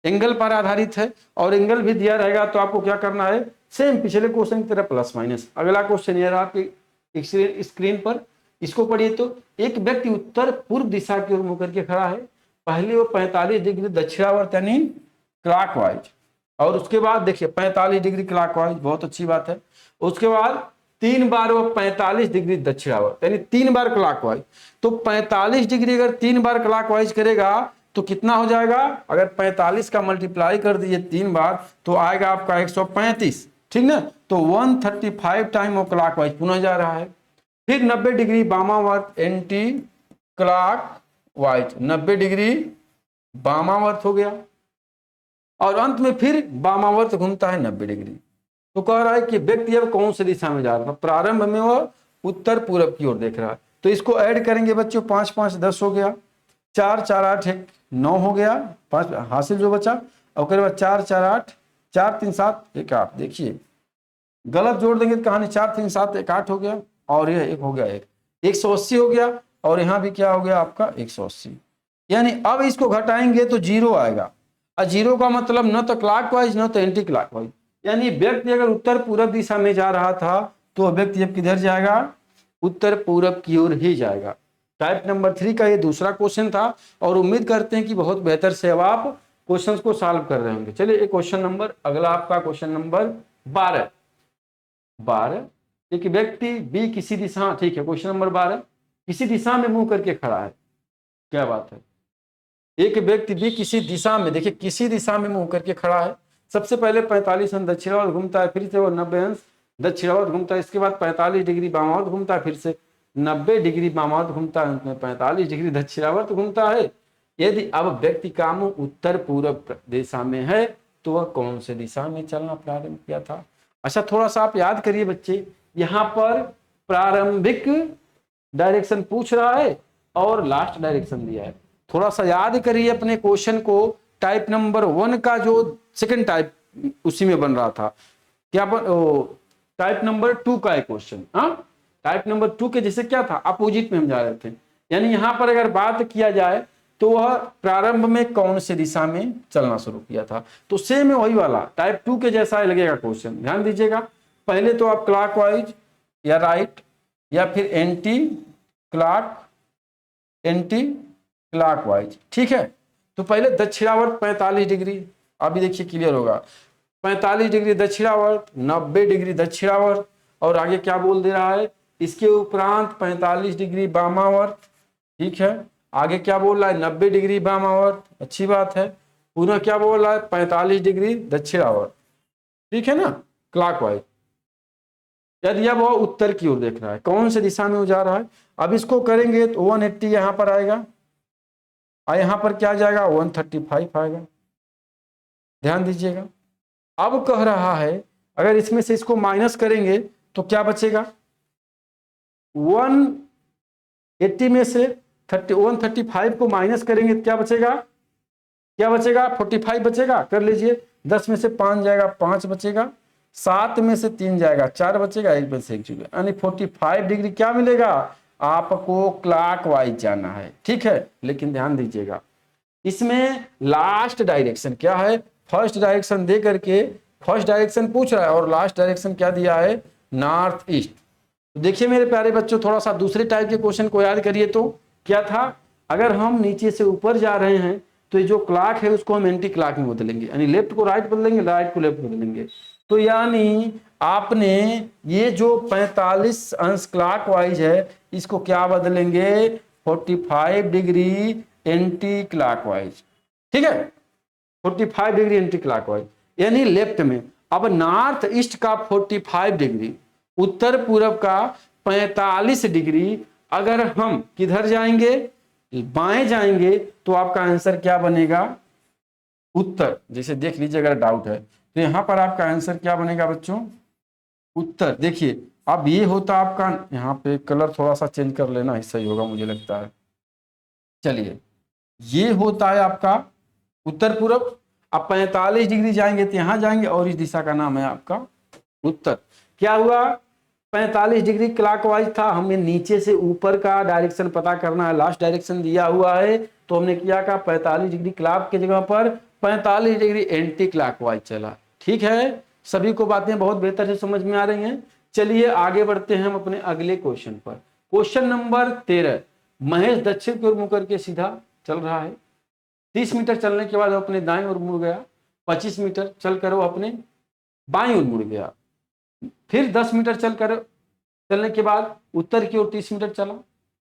एंगल पर आधारित है और एंगल भी दिया रहेगा, तो आपको क्या करना है, सेम पिछले क्वेश्चन की तरह प्लस माइनस। अगला क्वेश्चन ये रहा आपकी स्क्रीन पर, इसको पढ़िए। तो एक व्यक्ति उत्तर पूर्व दिशा की ओर मुड़ करके खड़ा है, पहले वो 45 डिग्री दक्षिणावर्त यानी क्लॉकवाइज, और उसके बाद देखिए 45 डिग्री क्लॉकवाइज, बहुत अच्छी बात है। उसके बाद 3 बार वो 45 डिग्री दक्षिणावर्त यानी 3 बार क्लॉकवाइज। तो 45 डिग्री अगर 3 बार क्लॉकवाइज करेगा तो कितना हो जाएगा, अगर 45 का मल्टीप्लाई कर दिए 3 बार तो आएगा आपका 135, ठीक ना। तो 135 टाइम वो क्लॉकवाइज पुनः जा रहा है। फिर 90 डिग्री वामावर्त एंटी क्लॉकवाइज, 90 डिग्री वामावर्त हो गया, और अंत में फिर वामावर्त घूमता है 90 डिग्री। तो कह रहा है कि व्यक्ति अब कौन सी दिशा में जा रहा है, प्रारंभ में वह उत्तर पूरब की ओर देख रहा है। तो इसको ऐड करेंगे बच्चों, 5 5 10 हो गया, 4 4 8 1 9 हो गया, 5 हासिल जो बचा, और उसके बाद 4 4 8 4 3 7 1 8। देखिए गलत जोड़ देंगे तो कहानी 4 3 7 1 8 हो गया, और यह 1 हो गया, 180 हो गया, और यहाँ भी क्या हो गया आपका 180। यानी अब इसको घटाएंगे तो 0 आएगा, और 0 का मतलब न तो क्लॉकवाइज न तो एंटी क्लॉकवाइज। यानी व्यक्ति अगर उत्तर पूरब दिशा में जा रहा था तो व्यक्ति अब किधर जाएगा, उत्तर पूरब की ओर ही जाएगा। टाइप नंबर 3 का ये दूसरा क्वेश्चन था, और उम्मीद करते हैं कि बहुत बेहतर से अब आप क्वेश्चन को सॉल्व कर रहे होंगे। चलिए एक क्वेश्चन नंबर, अगला आपका क्वेश्चन नंबर 12। एक व्यक्ति बी किसी दिशा, ठीक है, क्वेश्चन नंबर 12 किसी दिशा में मुंह करके खड़ा है। क्या बात है, एक व्यक्ति भी किसी दिशा में, देखिए किसी दिशा में मुंह करके खड़ा है। सबसे पहले 45 अंश दक्षिणावर्त घूमता है, फिर से वो 90 अंश दक्षिणावर्त घूमता है, इसके बाद 45 डिग्री वामावर्त घूमता है, फिर से 90 डिग्री वामावर्त घूमता है, उसमें 45 डिग्री दक्षिणावर्त घूमता है। यदि अब व्यक्ति का मुंह उत्तर पूर्व दिशा में है तो वह कौन से दिशा में चलना प्रारंभ किया था। अच्छा थोड़ा सा आप याद करिए बच्चे, यहाँ पर प्रारंभिक डायरेक्शन पूछ रहा है और लास्ट डायरेक्शन दिया है। थोड़ा सा याद करिए अपने क्वेश्चन को, टाइप नंबर 1 का जो सेकंड टाइप उसी में बन रहा था। क्या टाइप नंबर 2 का एक क्वेश्चन। हाँ, टाइप नंबर 2 के जैसे क्या था, अपोजिट में हम जा रहे थे। यानी यहां पर अगर बात किया जाए तो वह प्रारंभ में कौन से दिशा में चलना शुरू किया था, तो सेम है वही वाला टाइप 2 के जैसा लगेगा क्वेश्चन। ध्यान दीजिएगा, पहले तो आप क्लॉकवाइज या राइट या फिर एंटी क्लॉकवाइज, ठीक है। तो पहले दक्षिणावर्त 45 डिग्री, अभी देखिए क्लियर होगा, 45 डिग्री दक्षिणावर्त, 90 डिग्री दक्षिणावर्त, और आगे क्या बोल दे रहा है, इसके उपरांत 45 डिग्री वामावर्त, ठीक है। आगे क्या बोल रहा है, 90 डिग्री वामावर्त, अच्छी बात है। पुनः क्या बोल रहा है, 45 डिग्री दक्षिणावर्त, ठीक है ना, क्लॉकवाइज। यदि अब वह उत्तर की ओर देख रहा है, कौन से दिशा में वो जा रहा है, अब इसको करेंगे तो 180 यहां पर आएगा, और यहां पर क्या जाएगा, 135 आएगा। ध्यान दीजिएगा, अब कह रहा है अगर इसमें से इसको माइनस करेंगे तो क्या बचेगा, 180 में से 135 को माइनस करेंगे तो क्या बचेगा, 45 बचेगा। कर लीजिए, 10 में से 5 जाएगा, 5 बचेगा, 7 में से 3 जाएगा, 4 बचेगा, 1 में से 1 जाएगा, यानी 45 डिग्री क्या मिलेगा आपको, क्लॉकवाइज जाना है, ठीक है। लेकिन ध्यान दीजिएगा, इसमें लास्ट डायरेक्शन क्या है, फर्स्ट डायरेक्शन दे करके फर्स्ट डायरेक्शन पूछ रहा है और लास्ट डायरेक्शन क्या दिया है, नॉर्थ ईस्ट। तो देखिए मेरे प्यारे बच्चों, थोड़ा सा दूसरे टाइप के क्वेश्चन को याद करिए। तो क्या था, अगर हम नीचे से ऊपर जा रहे हैं तो ये जो क्लॉक है उसको हम एंटी क्लॉक में बदलेंगे, यानी लेफ्ट को राइट बदलेंगे, राइट को लेफ्ट बदलेंगे। तो यानी आपने ये जो 45 अंश क्लॉकवाइज है इसको क्या बदलेंगे, 45 डिग्री एंटी क्लॉकवाइज, ठीक है, 45 डिग्री एंटी क्लॉकवाइज यानी लेफ्ट में। अब नॉर्थ ईस्ट का 45 डिग्री, उत्तर पूर्व का 45 डिग्री, अगर हम किधर जाएंगे, बाएं जाएंगे, तो आपका आंसर क्या बनेगा, उत्तर। जैसे देख लीजिए अगर डाउट है तो यहां पर आपका आंसर क्या बनेगा बच्चों, उत्तर। देखिए अब ये होता आपका, यहाँ पे कलर थोड़ा सा चेंज कर लेना ही सही होगा मुझे लगता है। चलिए, ये होता है आपका उत्तर पूर्व। अब 45 डिग्री जाएंगे तो यहां जाएंगे और इस दिशा का नाम है आपका उत्तर। क्या हुआ, 45 डिग्री क्लॉकवाइज था, हमें नीचे से ऊपर का डायरेक्शन पता करना है, लास्ट डायरेक्शन दिया हुआ है, तो हमने क्या कहा 45 डिग्री क्लॉक की जगह पर 45 डिग्री एंटी क्लॉकवाइज चला, ठीक है। सभी को बातें बहुत बेहतर से समझ में आ रही हैं। चलिए आगे बढ़ते हैं हम अपने अगले क्वेश्चन पर। क्वेश्चन नंबर 13, महेश दक्षिण की ओर मुड़ करके सीधा चल रहा है, 30 मीटर चलने के बाद अपने दाएं ओर मुड़ गया, 25 मीटर चल कर वो अपने बाएं ओर मुड़ गया, फिर 10 मीटर चलने के बाद उत्तर की ओर 30 मीटर चला।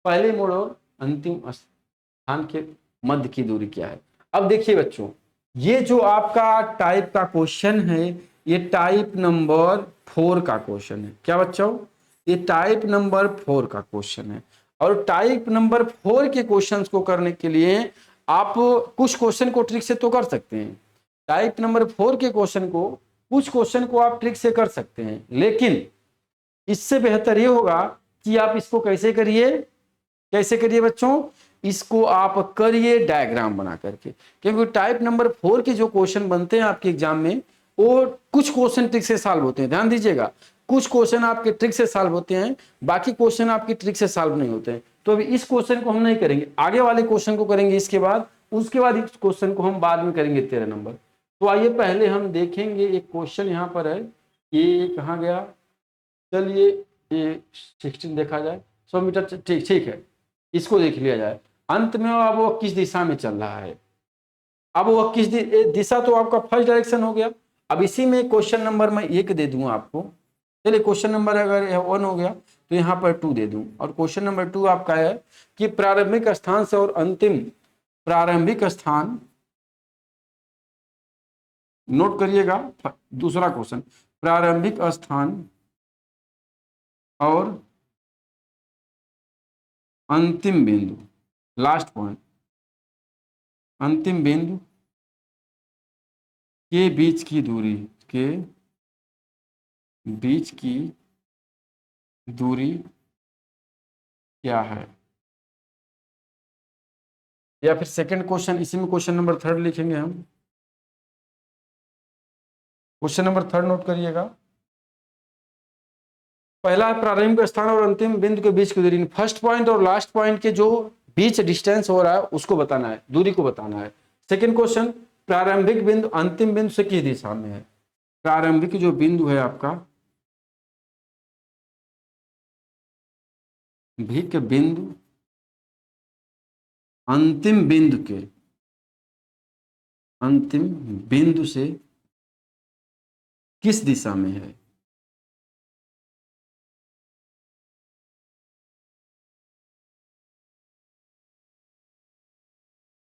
पहले मोड़ और अंतिम स्थान के मध्य की दूरी क्या है। अब देखिए बच्चों, ये जो आपका टाइप का क्वेश्चन है ये टाइप नंबर 4 का क्वेश्चन है। क्या बच्चों, ये टाइप नंबर 4 का क्वेश्चन है। और टाइप नंबर 4 के क्वेश्चंस को करने के लिए आप कुछ क्वेश्चन को ट्रिक से तो कर सकते हैं। टाइप नंबर 4 के क्वेश्चन को, कुछ क्वेश्चन को आप ट्रिक से कर सकते हैं, लेकिन इससे बेहतर ये होगा कि आप इसको कैसे करिए बच्चों, इसको आप करिए डायग्राम बना करके। क्योंकि टाइप नंबर 4 के जो क्वेश्चन बनते हैं आपके एग्जाम में, वो कुछ क्वेश्चन ट्रिक से सॉल्व होते हैं। ध्यान दीजिएगा, कुछ क्वेश्चन आपके ट्रिक से सॉल्व होते हैं, बाकी क्वेश्चन आपकी ट्रिक से सॉल्व नहीं होते हैं। तो अभी इस क्वेश्चन को हम नहीं करेंगे, आगे वाले क्वेश्चन को करेंगे इसके बाद, उसके बाद इस क्वेश्चन को हम बाद में करेंगे 13 नंबर। तो आइए पहले हम देखेंगे एक क्वेश्चन यहाँ पर है, ये कहाँ गया, चलिए ये 16 देखा जाए, 100 मीटर, ठीक है, इसको देख लिया जाए। अंत में अब वो किस दिशा में चल रहा है, अब वो किस दिशा, तो आपका फर्स्ट डायरेक्शन हो गया। अब इसी में क्वेश्चन नंबर मैं 1 दे दूंगा आपको। चलिए क्वेश्चन नंबर अगर 1 हो गया तो यहाँ पर 2 दे दूं, और क्वेश्चन नंबर 2 आपका है कि प्रारंभिक स्थान से और अंतिम प्रारंभिक स्थान, नोट करिएगा दूसरा क्वेश्चन, प्रारंभिक स्थान और अंतिम बिंदु, लास्ट पॉइंट, अंतिम बिंदु के बीच की दूरी, के बीच की दूरी क्या है। या फिर सेकंड क्वेश्चन, इसी में क्वेश्चन नंबर 3 लिखेंगे हम। क्वेश्चन नंबर 3 नोट करिएगा, पहला है प्रारंभिक स्थान और अंतिम बिंदु के बीच की दूरी, फर्स्ट पॉइंट और लास्ट पॉइंट के जो बीच डिस्टेंस हो रहा है उसको बताना है, दूरी को बताना है। सेकंड क्वेश्चन, प्रारंभिक बिंदु अंतिम बिंदु से किस दिशा में है। प्रारंभिक जो बिंदु है आपका, भिक बिंदु अंतिम बिंदु से किस दिशा में है।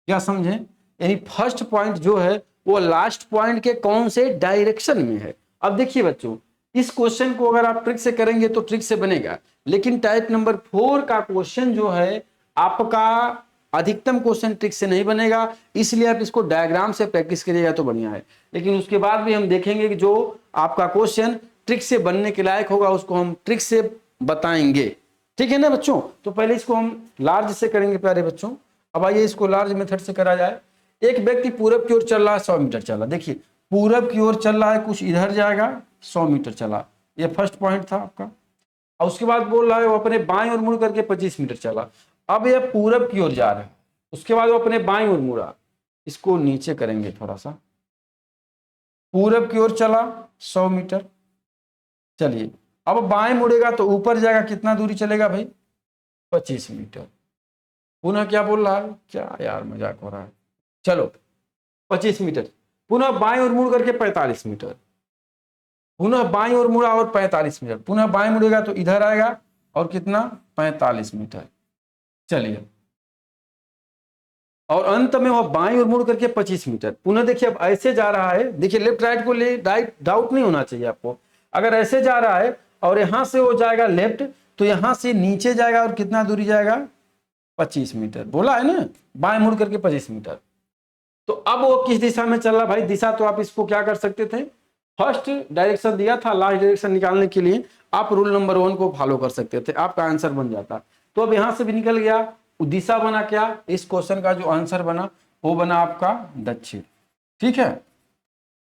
क्या समझे, यानी फर्स्ट पॉइंट जो है वो लास्ट पॉइंट के कौन से डायरेक्शन में है। अब देखिए बच्चों, इस क्वेश्चन को अगर आप ट्रिक से करेंगे तो ट्रिक से बनेगा, लेकिन टाइप नंबर 4 का क्वेश्चन जो है आपका अधिकतम क्वेश्चन ट्रिक से नहीं बनेगा, इसलिए आप इसको डायग्राम से प्रैक्टिस करिएगा तो बढ़िया है। लेकिन उसके बाद भी हम देखेंगे कि जो आपका क्वेश्चन ट्रिक से बनने के लायक होगा उसको हम ट्रिक से बताएंगे, ठीक है ना बच्चों। तो पहले इसको हम लार्ज से करेंगे प्यारे बच्चों। अब आइए इसको लार्ज मेथड से करा जाए। एक व्यक्ति पूरब की ओर चल रहा है, 100 मीटर चला। देखिए पूरब की ओर चल रहा है, कुछ इधर जाएगा, 100 मीटर चला, ये फर्स्ट पॉइंट था आपका। और उसके बाद बोल रहा है वो अपने बाएं ओर मुड़ करके 25 मीटर चला। अब ये पूरब की ओर जा रहा है, उसके बाद वो अपने बाएं ओर मुड़ा, इसको नीचे करेंगे थोड़ा सा। पूरब की ओर चला 100 मीटर, चलिए अब बाएं मुड़ेगा तो ऊपर जाएगा, कितना दूरी चलेगा भाई, 25 मीटर। पुनः क्या बोल रहा है, क्या यार मजाक हो रहा है, चलो 25 मीटर, पुनः बाएं ओर मुड़ करके 45 मीटर, पुनः बाएं ओर मुड़ा और 45 मीटर, पुनः बाएं मुड़ेगा तो इधर आएगा और कितना, 45 मीटर। चलिए और अंत में वह बाएं ओर मुड़ करके 25 मीटर। पुनः देखिए अब ऐसे जा रहा है, देखिए लेफ्ट राइट को ले डाउट नहीं होना चाहिए आपको। अगर ऐसे जा रहा है और यहां से वो जाएगा लेफ्ट, तो यहां से नीचे जाएगा और कितना दूरी जाएगा, 25 मीटर। बोला है ना, बाएं मुड़ करके 25 मीटर। तो अब वो किस दिशा में चल रहा भाई, दिशा तो आप इसको क्या कर सकते थे, फर्स्ट डायरेक्शन दिया था, लास्ट डायरेक्शन निकालने के लिए आप रूल नंबर 1 को फॉलो कर सकते थे, आपका आंसर बन जाता। तो अब यहां से भी निकल गया, दिशा बना क्या, इस क्वेश्चन का जो आंसर बना वो बना आपका दक्षिण, ठीक है।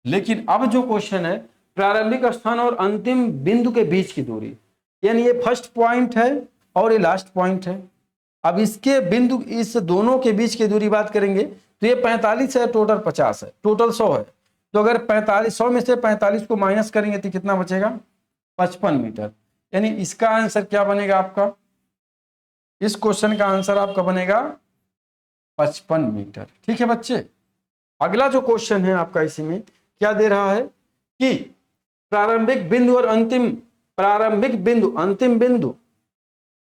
लेकिन अब जो क्वेश्चन है प्रारंभिक स्थान और अंतिम बिंदु के बीच की दूरी, यानी ये फर्स्ट पॉइंट है और ये लास्ट पॉइंट है। अब इसके बिंदु, इस दोनों के बीच की दूरी बात करेंगे तो ये 45 है, टोटल 50 है, टोटल 100 है। तो अगर 100 में से 45 को माइनस करेंगे तो कितना बचेगा, 55 मीटर। यानी इसका आंसर क्या बनेगा आपका, इस क्वेश्चन का आंसर आपका बनेगा 55 मीटर, ठीक है बच्चे। अगला जो क्वेश्चन है आपका, इसी में क्या दे रहा है कि प्रारंभिक बिंदु और अंतिम बिंदु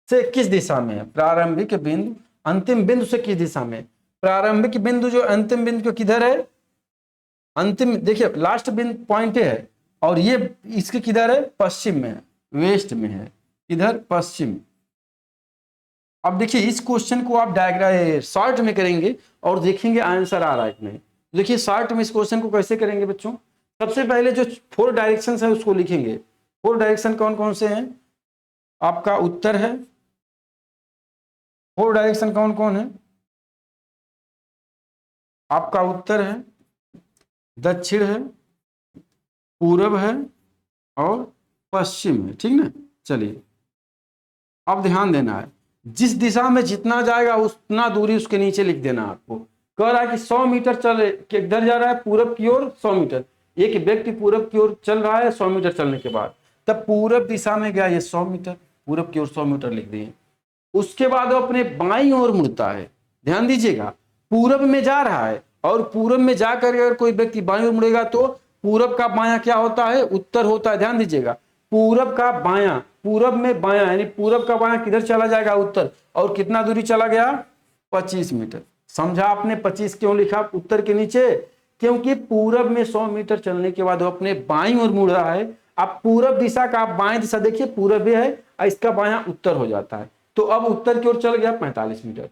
से किस दिशा में है। प्रारंभिक बिंदु अंतिम बिंदु से किस दिशा में, प्रारंभिक बिंदु जो अंतिम बिंदु को किधर है, अंतिम देखिए लास्ट बिंदु पॉइंट है और ये इसके किधर है, पश्चिम में है, वेस्ट में है, इधर पश्चिम। अब देखिए इस क्वेश्चन को आप डायग्राम शॉर्ट में करेंगे और देखेंगे आंसर आ रहा है कि नहीं। देखिए शॉर्ट में इस क्वेश्चन को कैसे करेंगे बच्चों, सबसे पहले जो 4 डायरेक्शन है उसको लिखेंगे। 4 डायरेक्शन कौन कौन से हैं, आपका उत्तर है, 4 डायरेक्शन कौन कौन है, आपका उत्तर है, दक्षिण है, पूरब है और पश्चिम है, ठीक ना। चलिए अब ध्यान देना है, जिस दिशा में जितना जाएगा उतना दूरी उसके नीचे लिख देना। आपको कह रहा है कि 100 मीटर चले, किधर जा रहा है, पूरब की ओर 100 मीटर। एक व्यक्ति पूरब की ओर चल रहा है 100 मीटर चलने के बाद, तब पूरब दिशा में गया ये 100 मीटर, पूरब की ओर 100 मीटर लिख दिए। उसके बाद वो अपने बाईं ओर मुड़ता है, ध्यान दीजिएगा, पूरब में जा रहा है और पूरब में जाकर अगर कोई व्यक्ति बाईं ओर मुड़ेगा तो पूरब का बायां क्या होता है, उत्तर होता है। ध्यान दीजिएगा, पूरब का बायां, पूरब में बायां, यानी पूरब का बायां किधर चला जाएगा, उत्तर। और कितना दूरी चला गया, 25 मीटर। समझा आपने 25 क्यों लिखा उत्तर के नीचे, क्योंकि पूरब में 100 मीटर चलने के बाद वो अपने बाईं ओर मुड़ रहा है। अब पूरब दिशा का आप बाएं दिशा देखिए, पूरब है और इसका बायां उत्तर हो जाता है, तो अब उत्तर की ओर चल गया 45 मीटर।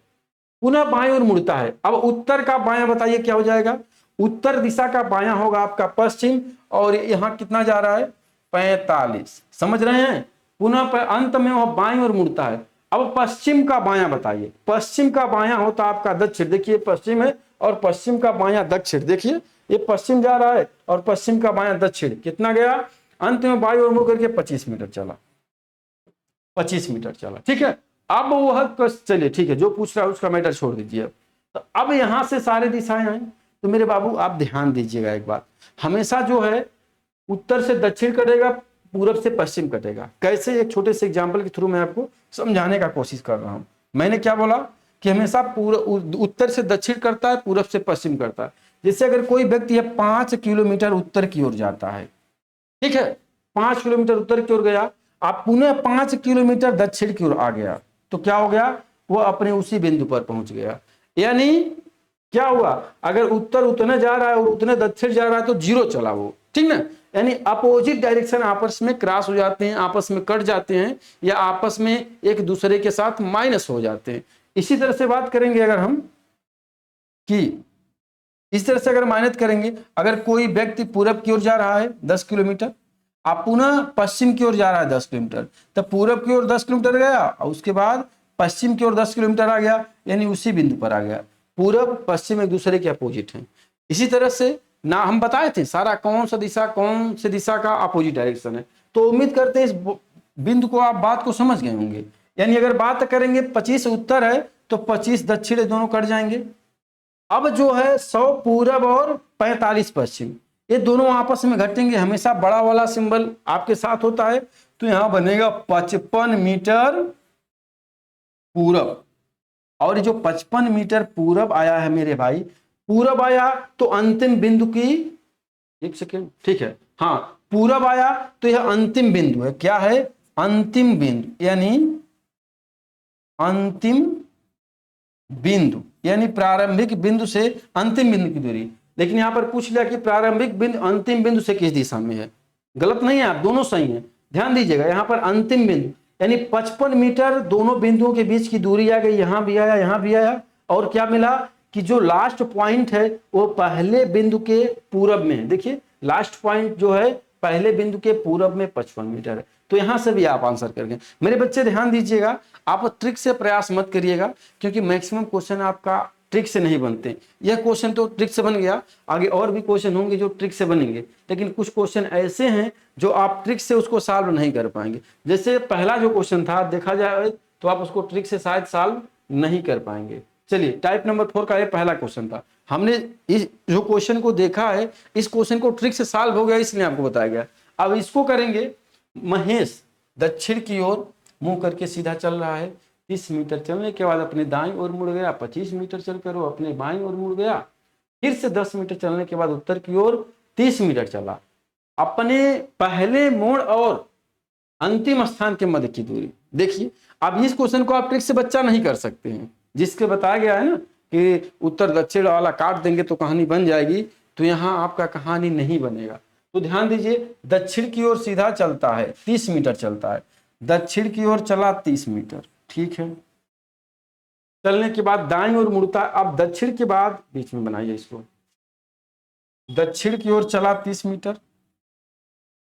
पुनः बाएं ओर मुड़ता है, अब उत्तर का बायां बताइए क्या हो जाएगा, उत्तर दिशा का बायां होगा आपका पश्चिम, और यहां कितना जा रहा है, 45। समझ रहे हैं, पुनः अंत में वह बाईं ओर मुड़ता है। अब पश्चिम का बायां बताइए, पश्चिम का बायां होता आपका दक्षिण। देखिए पश्चिम है और पश्चिम का बायां दक्षिण, देखिए ये पश्चिम जा रहा है और पश्चिम का बायां दक्षिण, कितना गया, अंत में बाईं ओर मुड़ करके 25 मीटर चला। 25 मीटर चला। ठीक है, अब वह चलिए ठीक है, जो पूछ रहा है उसका मैटर छोड़ दीजिए। तो अब यहां से सारे दिशाएं आए, तो मेरे बाबू आप ध्यान दीजिएगा एक बात, हमेशा जो है उत्तर से दक्षिण कटेगा, पूरब से पश्चिम कटेगा। कैसे? एक छोटे से एग्जाम्पल के थ्रू मैं आपको समझाने का कोशिश कर रहा हूं। मैंने क्या बोला कि हमेशा उत्तर से दक्षिण करता है, पूरब से पश्चिम करता है। जैसे अगर कोई व्यक्ति है 5 किलोमीटर उत्तर की ओर जाता है, ठीक है, 5 किलोमीटर उत्तर की ओर गया, आप पुनः 5 किलोमीटर दक्षिण की ओर आ गया, तो क्या हो गया? वो अपने उसी बिंदु पर पहुंच गया। यानी क्या हुआ? अगर उत्तर उतने जा रहा है और उतने दक्षिण जा रहा है तो जीरो चला वो, ठीक ना। यानी अपोजिट डायरेक्शन आपस में क्रॉस हो जाते हैं, आपस में कट जाते हैं, या आपस में एक दूसरे के साथ माइनस हो जाते हैं। इसी तरह से बात करेंगे अगर हम कि इस तरह से अगर माइनस करेंगे, अगर कोई व्यक्ति पूरब की ओर जा रहा है 10 किलोमीटर, आप पुनः पश्चिम की ओर जा रहा है 10 किलोमीटर, तब पूरब की ओर 10 किलोमीटर गया और उसके बाद पश्चिम की ओर 10 किलोमीटर आ गया, यानी उसी बिंदु पर आ गया। पूरब पश्चिम एक दूसरे के अपोजिट हैं। इसी तरह से ना हम बताए थे सारा कौन सी दिशा का अपोजिट डायरेक्शन है। तो उम्मीद करते हैं इस बिंदु को आप बात को समझ गए होंगे। यानी अगर बात करेंगे 25 उत्तर है तो 25 दक्षिण दोनों कट जाएंगे। अब जो है 100 पूरब और 45 पश्चिम, ये दोनों आपस में घटेंगे। हमेशा बड़ा वाला सिंबल आपके साथ होता है, तो यहां बनेगा 55 मीटर पूरब। और ये जो 55 मीटर पूरब आया है मेरे भाई, पूरब आया तो अंतिम बिंदु की, एक सेकेंड, ठीक है, हाँ, पूरब आया तो यह अंतिम बिंदु है। क्या है? अंतिम बिंदु, यानी अंतिम बिंदु, यानी प्रारंभिक बिंदु से अंतिम बिंदु की दूरी। लेकिन यहां पर पूछ लिया कि प्रारंभिक बिंदु अंतिम बिंदु से किस दिशा में है। गलत नहीं है, आप दोनों सही हैं, ध्यान दीजिएगा। यहां पर अंतिम बिंदु यानी 55 मीटर दोनों बिंदुओं के बीच की दूरी आ गई, यहां भी आया, यहां भी आया। और क्या मिला कि जो लास्ट पॉइंट है वो पहले बिंदु के पूरब में है। देखिए लास्ट पॉइंट जो है पहले बिंदु के पूरब में 55 मीटर है। तो यहां से भी आप आंसर करके, मेरे बच्चे ध्यान दीजिएगा, आप ट्रिक से प्रयास मत करिएगा, क्योंकि मैक्सिमम क्वेश्चन आपका ट्रिक से नहीं बनते। यह क्वेश्चन तो ट्रिक से बन गया, आगे और भी क्वेश्चन होंगे जो ट्रिक से बनेंगे, लेकिन कुछ क्वेश्चन ऐसे हैं जो आप ट्रिक से उसको सॉल्व नहीं कर पाएंगे। जैसे पहला जो क्वेश्चन था, देखा जाए तो आप उसको ट्रिक से शायद सॉल्व नहीं कर पाएंगे। चलिए, टाइप नंबर 4 का ये पहला क्वेश्चन था। हमने इस जो क्वेश्चन को देखा है, इस क्वेश्चन को ट्रिक से सॉल्व हो गया, इसलिए आपको बताया गया। अब इसको करेंगे। महेश दक्षिण की ओर मुंह करके सीधा चल रहा है, 30 मीटर चलने के बाद अपने दाईं ओर मुड़ गया, 25 मीटर चलकर वो अपने बाईं ओर मुड़ गया, फिर से 10 मीटर चलने के बाद उत्तर की ओर 30 मीटर चला। अपने पहले मोड़ और अंतिम स्थान के मध्य की दूरी देखिए। अब इस क्वेश्चन को आप ट्रिक से बच्चा नहीं कर सकते हैं, जिसके बताया गया है ना कि उत्तर दक्षिण वाला काट देंगे तो कहानी बन जाएगी, तो यहाँ आपका कहानी नहीं बनेगा। तो ध्यान दीजिए, दक्षिण की ओर सीधा चलता है, 30 मीटर चलता है, दक्षिण की ओर चला 30 मीटर, ठीक है। चलने के बाद दाईं ओर मुड़ता है। अब दक्षिण के बाद बीच में बनाइए इसको, दक्षिण की ओर चला 30 मीटर।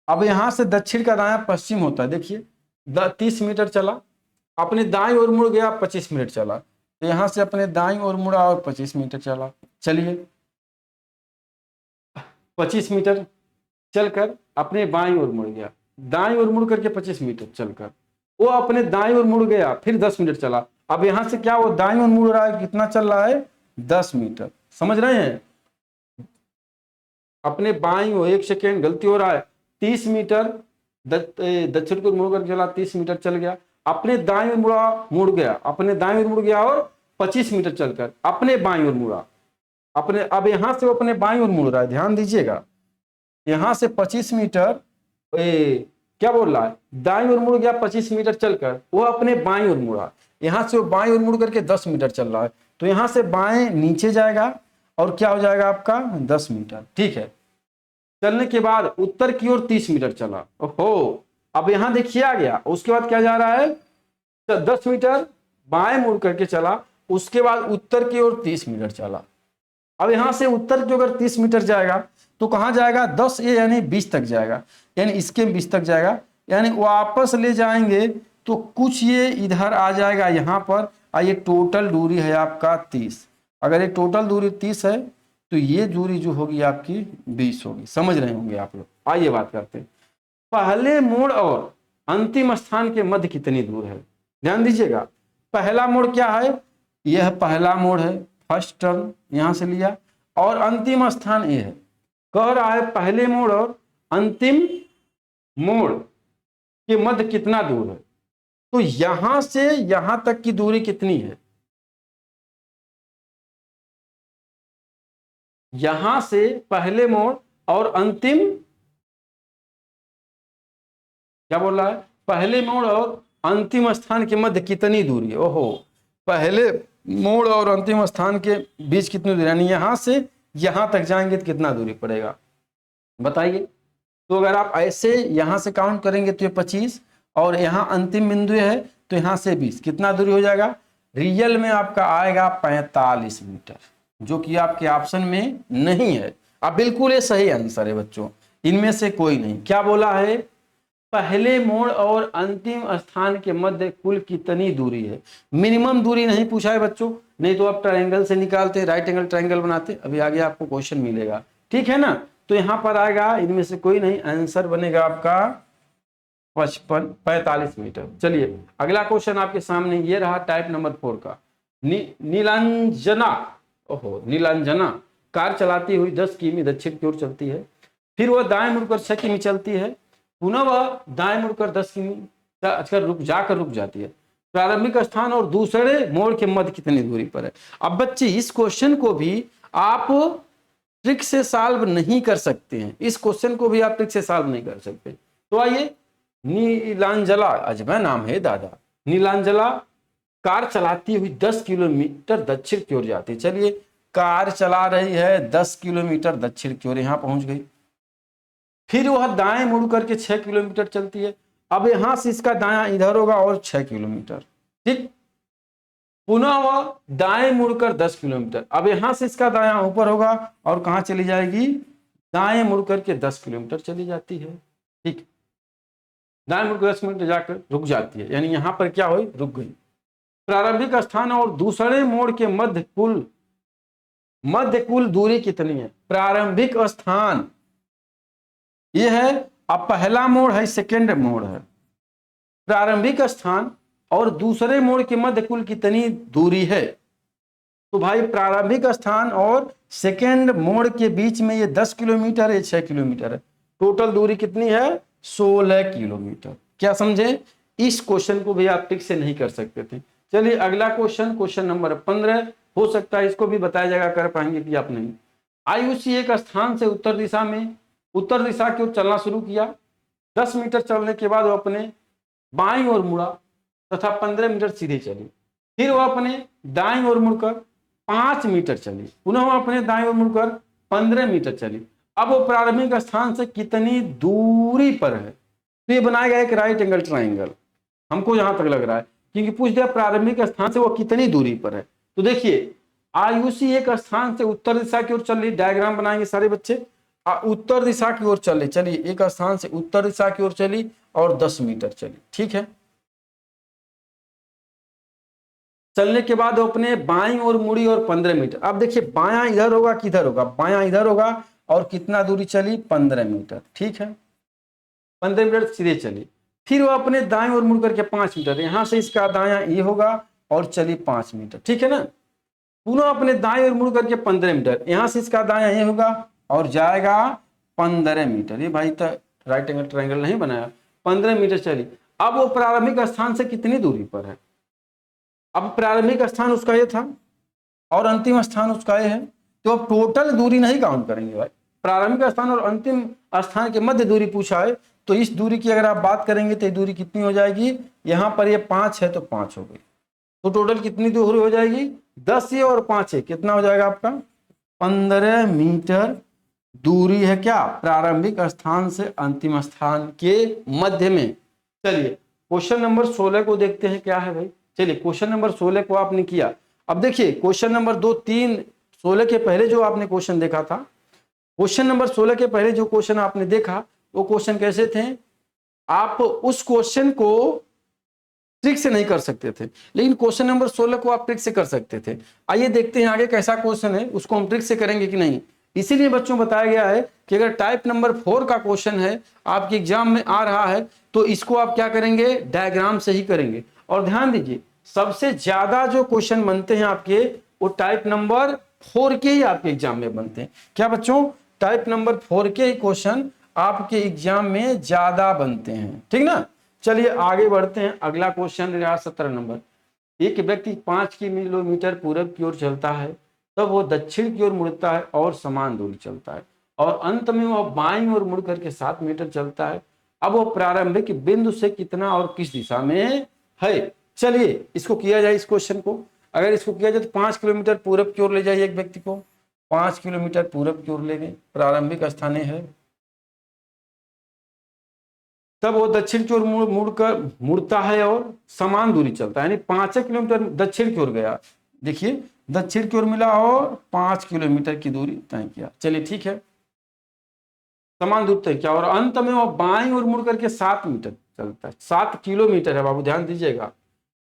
अब यहां से दक्षिण का दायां पश्चिम होता है, देखिए 30 मीटर चला, अपने दाईं ओर मुड़ गया, 25 मिनट चला, तो यहां से अपने दाईं ओर मुड़ा और 25 मीटर चला। चलिए 25 मीटर चलकर अपने बाईं ओर मुड़ गया, दाईं ओर मुड़ करके 25 मीटर चलकर वो अपने दाईं ओर मुड़ गया, फिर 10 मीटर चला। अब यहां से क्या वो दाईं ओर मुड़ रहा है, कितना चल रहा है? 10 मीटर। समझ रहे हैं? अपने बाईं ओर, एक सेकेंड गलती हो रहा है, 30 मीटर दक्षिण को मुड़ कर चला, 30 मीटर चल गया, अपने दाईं ओर मुड़ गया, अपने दाईं ओर मुड़ गया और 25 मीटर चलकर अपने बाईं ओर मुड़ा, अपने, अब यहां से वो अपने बाईं ओर मुड़ रहा है, ध्यान दीजिएगा, यहां से 25 मीटर क्या बोल रहा है, दाईं ओर मुड़ गया 25 मीटर चलकर, वो अपने बाईं ओर मुड़ा, यहां से वो बाईं ओर मुड़ करके 10 मीटर चल रहा है, तो यहां से बाएं नीचे जाएगा और क्या हो जाएगा आपका 10 मीटर, ठीक है। चलने के बाद उत्तर की ओर 30 मीटर चला, ओहो, अब यहां देखिए आ गया, उसके बाद क्या जा रहा है, 10 मीटर बाएं मुड़ करके चला, उसके बाद उत्तर की ओर 30 मीटर चला। अब यहां से उत्तर की अगर 30 मीटर जाएगा तो कहां जाएगा, 10 यानी 20 तक जाएगा, यानी इसके 20 तक जाएगा, यानी वापस ले जाएंगे तो कुछ ये इधर आ जाएगा यहां पर, और ये टोटल दूरी है आपका 30। अगर ये टोटल दूरी 30 है तो ये दूरी जो होगी आपकी 20 होगी। समझ रहे होंगे आप लोग। आइए बात करते हैं, पहले मोड़ और अंतिम स्थान के मध्य कितनी दूर है। ध्यान दीजिएगा, पहला मोड़ क्या है, यह पहला मोड़ है, फर्स्ट टर्म यहां से लिया, और अंतिम स्थान ये है। कह रहा है पहले मोड़ और अंतिम मोड़ के मध्य कितना दूर है, तो यहां से यहां तक की दूरी कितनी है, यहां से पहले मोड़ और अंतिम, क्या बोल रहा है, पहले मोड़ और अंतिम स्थान के मध्य कितनी दूरी है। ओहो, पहले मोड़ और अंतिम स्थान के बीच कितनी दूरी, यानी यहां से यहां तक जाएंगे तो कितना दूरी पड़ेगा बताइए। तो अगर आप ऐसे यहां से काउंट करेंगे तो ये 25, और यहां अंतिम बिंदु है तो यहां से 20, कितना दूरी हो जाएगा, रियल में आपका आएगा 45 मीटर, जो कि आपके ऑप्शन में नहीं है। अब बिल्कुल ये सही आंसर है बच्चों, इनमें से कोई नहीं। क्या बोला है, पहले मोड़ और अंतिम स्थान के मध्य कुल कितनी दूरी है। मिनिमम दूरी नहीं पूछा है बच्चों, नहीं तो आप ट्रायंगल से निकालते, राइट एंगल ट्रायंगल बनाते, अभी आगे आपको क्वेश्चन मिलेगा, ठीक है ना। तो यहां पर आएगा, इनमें से कोई नहीं, आंसर बनेगा आपका 45 मीटर। चलिए अगला क्वेश्चन आपके सामने ये रहा, टाइप नंबर 4 का। नीलांजना, ओहो नीलांजना कार चलाती हुई 10 किमी दक्षिण की ओर चलती है, फिर वह दाएं मुड़कर 6 किमी चलती है, पुनः वह दाएं मुड़कर 10 किमी रुक जाती है। प्रारंभिक स्थान और दूसरे मोड़ के मध्य कितनी दूरी पर है। अब बच्चे इस क्वेश्चन को भी आप ट्रिक से सॉल्व नहीं कर सकते हैं, इस क्वेश्चन को भी आप ट्रिक से सॉल्व नहीं कर सकते। तो आइए, नीलांजला, अजब नाम है दादा, नीलांजला कार चलाती हुई 10 किलोमीटर दक्षिण की ओर जाती है। चलिए कार चला रही है 10 किलोमीटर दक्षिण की ओर, यहां पहुंच गई, फिर वह दाएं मुड़ करके 6 किलोमीटर चलती है। अब यहां से इसका दायां इधर होगा और 6 किलोमीटर, ठीक, पुनः वह दाएं मुड़कर 10 किलोमीटर, अब यहां से इसका दायां ऊपर होगा और कहां चली जाएगी, दाएं मुड़ करके 10 किलोमीटर चली जाती है, ठीक, दाएं मुड़कर 10 मिनट जाकर रुक जाती है, यानी यहां पर क्या हुई, रुक गई। प्रारंभिक स्थान और दूसरे मोड़ के मध्य कुल दूरी कितनी है। प्रारंभिक स्थान ये है, अब पहला मोड़ है, सेकेंड मोड़ है, प्रारंभिक स्थान और दूसरे मोड़ के मध्य कुल कितनी दूरी है। तो भाई प्रारंभिक स्थान और सेकेंड मोड़ के बीच में ये 10 किलोमीटर है, 6 किलोमीटर है, टोटल दूरी कितनी है, 16 किलोमीटर। क्या समझे, इस क्वेश्चन को भी आप टिक से नहीं कर सकते थे। चलिए अगला क्वेश्चन, क्वेश्चन नंबर 15, हो सकता है इसको भी बताया जाएगा, कर पाएंगे कि आप नहीं। आयुषी एक स्थान से उत्तर दिशा की ओर चलना शुरू किया, 10 मीटर चलने के बाद वो अपने बाईं ओर मुड़ा तथा 15 मीटर सीधे चली, फिर वह अपने दाईं ओर मुड़कर 5 मीटर चली, पुनः वह अपने दाईं ओर मुड़कर 15 मीटर चली। अब वो प्रारंभिक स्थान से कितनी दूरी पर है, तो ये बनाएगा एक राइट एंगल ट्राइंगल, हमको जहां तक लग रहा है, क्योंकि पूछ दिया प्रारंभिक स्थान से वो कितनी दूरी पर है। तो देखिए आयुषी एक स्थान से उत्तर दिशा की ओर चल रही, डायग्राम बनाएंगे सारे बच्चे, उत्तर दिशा की ओर चले, चलिए एक स्थान से उत्तर दिशा की ओर चली और 10 मीटर चली, ठीक है। चलने के बाद वो अपने बाईं ओर मुड़ी और 15 मीटर, अब देखिए बायां इधर होगा किधर होगा, बायां इधर होगा, और कितना दूरी चली, 15 मीटर, ठीक है, 15 मीटर सीधे चली, फिर वो अपने दाएं ओर मुड़ करके 5 मीटर, यहां से इसका दायां ये होगा और चली 5 मीटर, ठीक है ना, पुनः अपने दाएं ओर मुड़ करके 15 मीटर, यहां से इसका दायां ये होगा और जाएगा 15 मीटर। ये भाई तो राइट एंगल ट्रायंगल नहीं बनाया, 15 मीटर चली। अब वो प्रारंभिक स्थान से कितनी दूरी पर है, अब प्रारंभिक स्थान उसका ये था और अंतिम स्थान उसका ये है, तो अब टोटल दूरी नहीं काउंट करेंगे भाई, प्रारंभिक स्थान और अंतिम स्थान के मध्य दूरी पूछा है, तो इस दूरी की अगर आप बात करेंगे तो ये दूरी कितनी हो जाएगी, यहां पर ये 5 है तो 5 हो गई, तो टोटल कितनी दूरी हो जाएगी, 10 ये और 5 है, कितना हो जाएगा आपका 15 मीटर दूरी है, क्या प्रारंभिक स्थान से अंतिम स्थान के मध्य में। चलिए क्वेश्चन नंबर 16 को देखते हैं क्या है भाई। चलिए क्वेश्चन नंबर 16 को आपने किया, अब देखिए क्वेश्चन नंबर 2, 3, 16 के पहले जो आपने क्वेश्चन देखा था, क्वेश्चन नंबर 16 के पहले जो क्वेश्चन आपने देखा वो क्वेश्चन कैसे थे, आप उस क्वेश्चन को ट्रिक से नहीं कर सकते थे, लेकिन क्वेश्चन नंबर 16 को आप ट्रिक से कर सकते थे। आइए देखते हैं आगे कैसा क्वेश्चन है, उसको हम ट्रिक से करेंगे कि नहीं। इसीलिए बच्चों बताया गया है कि अगर टाइप नंबर 4 का क्वेश्चन है, आपके एग्जाम में आ रहा है तो इसको आप क्या करेंगे, डायग्राम से ही करेंगे। और ध्यान दीजिए, सबसे ज्यादा जो क्वेश्चन बनते हैं आपके, वो टाइप नंबर 4 के ही आपके एग्जाम में बनते हैं। क्या बच्चों, टाइप नंबर 4 के ही क्वेश्चन आपके एग्जाम में ज्यादा बनते हैं, ठीक ना। चलिए आगे बढ़ते हैं। अगला क्वेश्चन रहा 17 नंबर। एक व्यक्ति 5 किलोमीटर पूरब की ओर चलता है, तब वो दक्षिण की ओर मुड़ता है और समान दूरी चलता है, और अंत में वह बाईं ओर मुड़ करके 7 मीटर चलता है। अब वो प्रारंभिक बिंदु से कितना और किस दिशा में है। चलिए इसको किया जाए, इस क्वेश्चन को अगर इसको किया जाए तो 5 किलोमीटर पूरब की ओर ले जाइए। एक व्यक्ति को 5 किलोमीटर पूरब की ओर ले गए, प्रारंभिक स्थान है। तब वो दक्षिण की ओर मुड़ता है और समान दूरी चलता है, यानी 5 किलोमीटर दक्षिण की ओर गया। देखिए दक्षिण की ओर मिला और 5 किलोमीटर की दूरी तय किया। चलिए ठीक है, समान दूरी तय किया, और अंत में वो बाईं ओर मुड़ करके 7 मीटर चलता है। 7 किलोमीटर है बाबू, ध्यान दीजिएगा।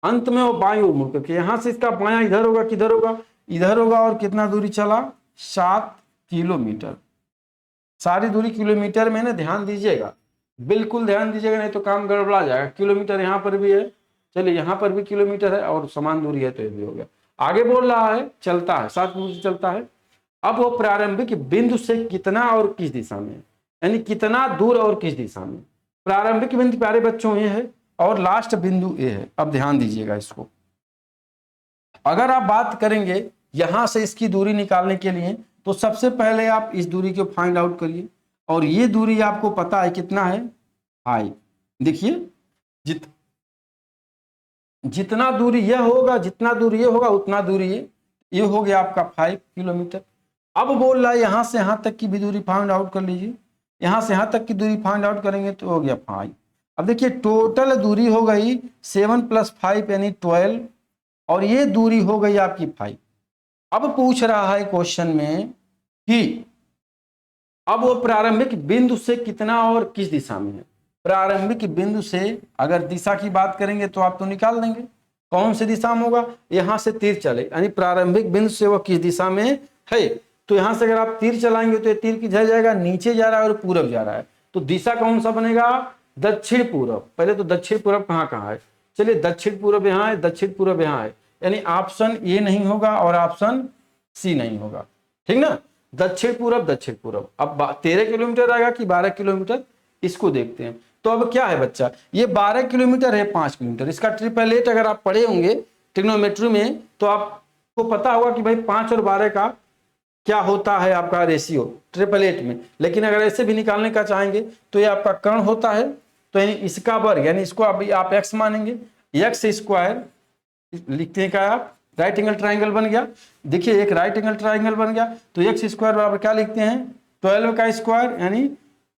अंत में वो बाईं ओर मुड़ करके, यहां से इसका बायां इधर होगा, किधर होगा, इधर होगा, और कितना दूरी चला, 7 किलोमीटर। सारी दूरी किलोमीटर में ना, ध्यान दीजिएगा, बिल्कुल ध्यान दीजिएगा, नहीं तो काम गड़बड़ा जाएगा। किलोमीटर यहाँ पर भी है, चलिए यहाँ पर भी किलोमीटर है, और समान दूरी है तो ये भी हो गया। आगे बोल रहा है चलता है, 7 किलोमीटर चलता है। अब वो प्रारंभिक बिंदु से कितना और किस दिशा में, यानी कितना दूर और किस दिशा में। प्रारंभिक बिंदु प्यारे बच्चों ये है, और लास्ट बिंदु ये है। अब ध्यान दीजिएगा इसको, अगर आप बात करेंगे यहां से इसकी दूरी निकालने के लिए, तो सबसे पहले आप इस दूरी को फाइंड आउट करिए, और ये दूरी आपको पता है कितना है, आई। देखिए जितना दूरी यह होगा, जितना दूरी ये होगा, उतना दूरी ये हो गया आपका 5 किलोमीटर। अब बोल रहा है यहां से यहां तक की भी दूरी फाइंड आउट कर लीजिए। यहां से यहां तक की दूरी फाइंड आउट करेंगे तो हो गया 5। अब देखिए टोटल दूरी हो गई 7 + 5 यानी 12, और ये दूरी हो गई आपकी 5। अब पूछ रहा है क्वेश्चन में कि अब वो प्रारंभिक बिंदु से कितना और किस दिशा में है। प्रारंभिक बिंदु से अगर दिशा की बात करेंगे तो आप तो निकाल देंगे, कौन सी दिशा में होगा, यहां से तीर चले, यानी प्रारंभिक बिंदु से वो किस दिशा में है। तो यहां से अगर आप तीर चलाएंगे तो ये तीर किधर जाएगा, नीचे जा रहा है और पूरब जा रहा है, तो दिशा कौन सा बनेगा, दक्षिण पूरब। पहले तो दक्षिण पूरब कहाँ है, चलिए दक्षिण पूरब यहाँ है, दक्षिण पूरब यहाँ है, यानी ऑप्शन ए नहीं होगा और ऑप्शन सी नहीं होगा, ठीक ना। दक्षिण पूरब दक्षिण पूरब। अब 13 किलोमीटर आएगा कि 12 किलोमीटर, इसको देखते हैं। तो अब क्या है बच्चा, ये 12 किलोमीटर है 5 किलोमीटर। इसका ट्रिपलेट अगर आप पढ़े होंगे ट्रिग्नोमेट्री में, तो आपको पता होगा कि भाई 5 और 12 का क्या होता है आपका रेशियो ट्रिपलेट में। लेकिन अगर ऐसे भी निकालने का चाहेंगे तो ये आपका कर्ण होता है, तो यानी इसका वर्ग, यानी इसको अभी आप x मानेंगे, x स्क्वायर लिखते हैं क्या आप, राइट एंगल ट्राइंगल बन गया। देखिए एक राइट एंगल ट्राइंगल बन गया, तो x स्क्वायर बराबर क्या लिखते हैं, 12 का स्क्वायर, यानी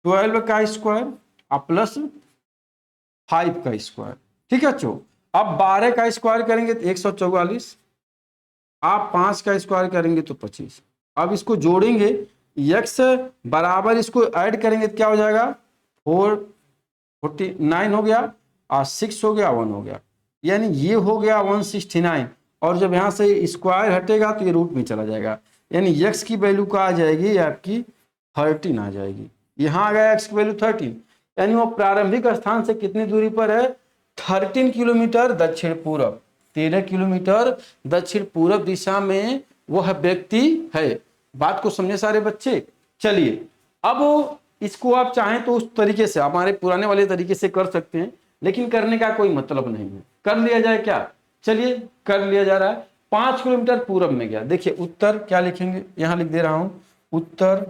12 का स्क्वायर आप प्लस 5 का स्क्वायर, ठीक है बच्चों। अब 12 का स्क्वायर करेंगे तो 144, आप 5 का स्क्वायर करेंगे तो 25। अब इसको जोड़ेंगे, x बराबर इसको ऐड करेंगे तो क्या हो जाएगा, 449 हो गया, और 6 हो गया, 1 हो गया, यानी ये हो गया 169। और जब यहाँ से स्क्वायर हटेगा तो ये रूट में चला जाएगा, यानी x की वैल्यू का आ जाएगी आपकी 13 आ जाएगी। यहाँ आ गया x की वैल्यू 13, यानी वो प्रारंभिक स्थान से कितनी दूरी पर है, 13 किलोमीटर दक्षिण पूर्व, 13 किलोमीटर दक्षिण पूर्व दिशा में वह व्यक्ति है। बात को समझे सारे बच्चे। चलिए अब इसको आप चाहें तो उस तरीके से हमारे पुराने वाले तरीके से कर सकते हैं, लेकिन करने का कोई मतलब नहीं है। कर लिया जाए क्या, चलिए कर लिया जा रहा है। 5 किलोमीटर पूरब में गया, देखिए उत्तर क्या लिखेंगे, यहां लिख दे रहा हूं उत्तर।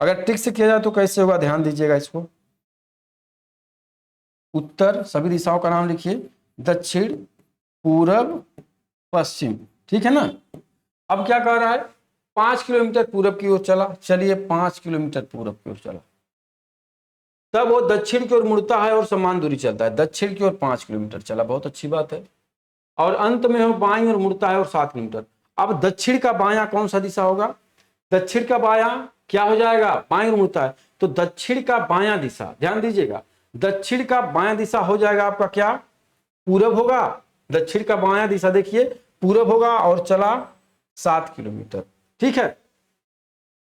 अगर ट्रिक से किया जाए तो कैसे होगा, ध्यान दीजिएगा इसको। उत्तर सभी दिशाओं का नाम लिखिए, दक्षिण पूरब पश्चिम, ठीक है ना। अब क्या कह रहा है, 5 किलोमीटर पूरब की ओर चला, चलिए 5 किलोमीटर पूरब की ओर चला, तब वो दक्षिण की ओर मुड़ता है और समान दूरी चलता है। दक्षिण की ओर 5 किलोमीटर चला, बहुत अच्छी बात है, और अंत में वो बाईं ओर मुड़ता है और 7 किलोमीटर। अब दक्षिण का बायां कौन सा दिशा होगा, दक्षिण का बायां क्या हो जाएगा, बाईं ओर मुड़ता है, तो दक्षिण का बायां दिशा, ध्यान दीजिएगा, दक्षिण का बायां दिशा हो जाएगा आपका क्या, पूरब होगा। दक्षिण का बायां दिशा देखिए पूरब होगा, और चला 7 किलोमीटर, ठीक है।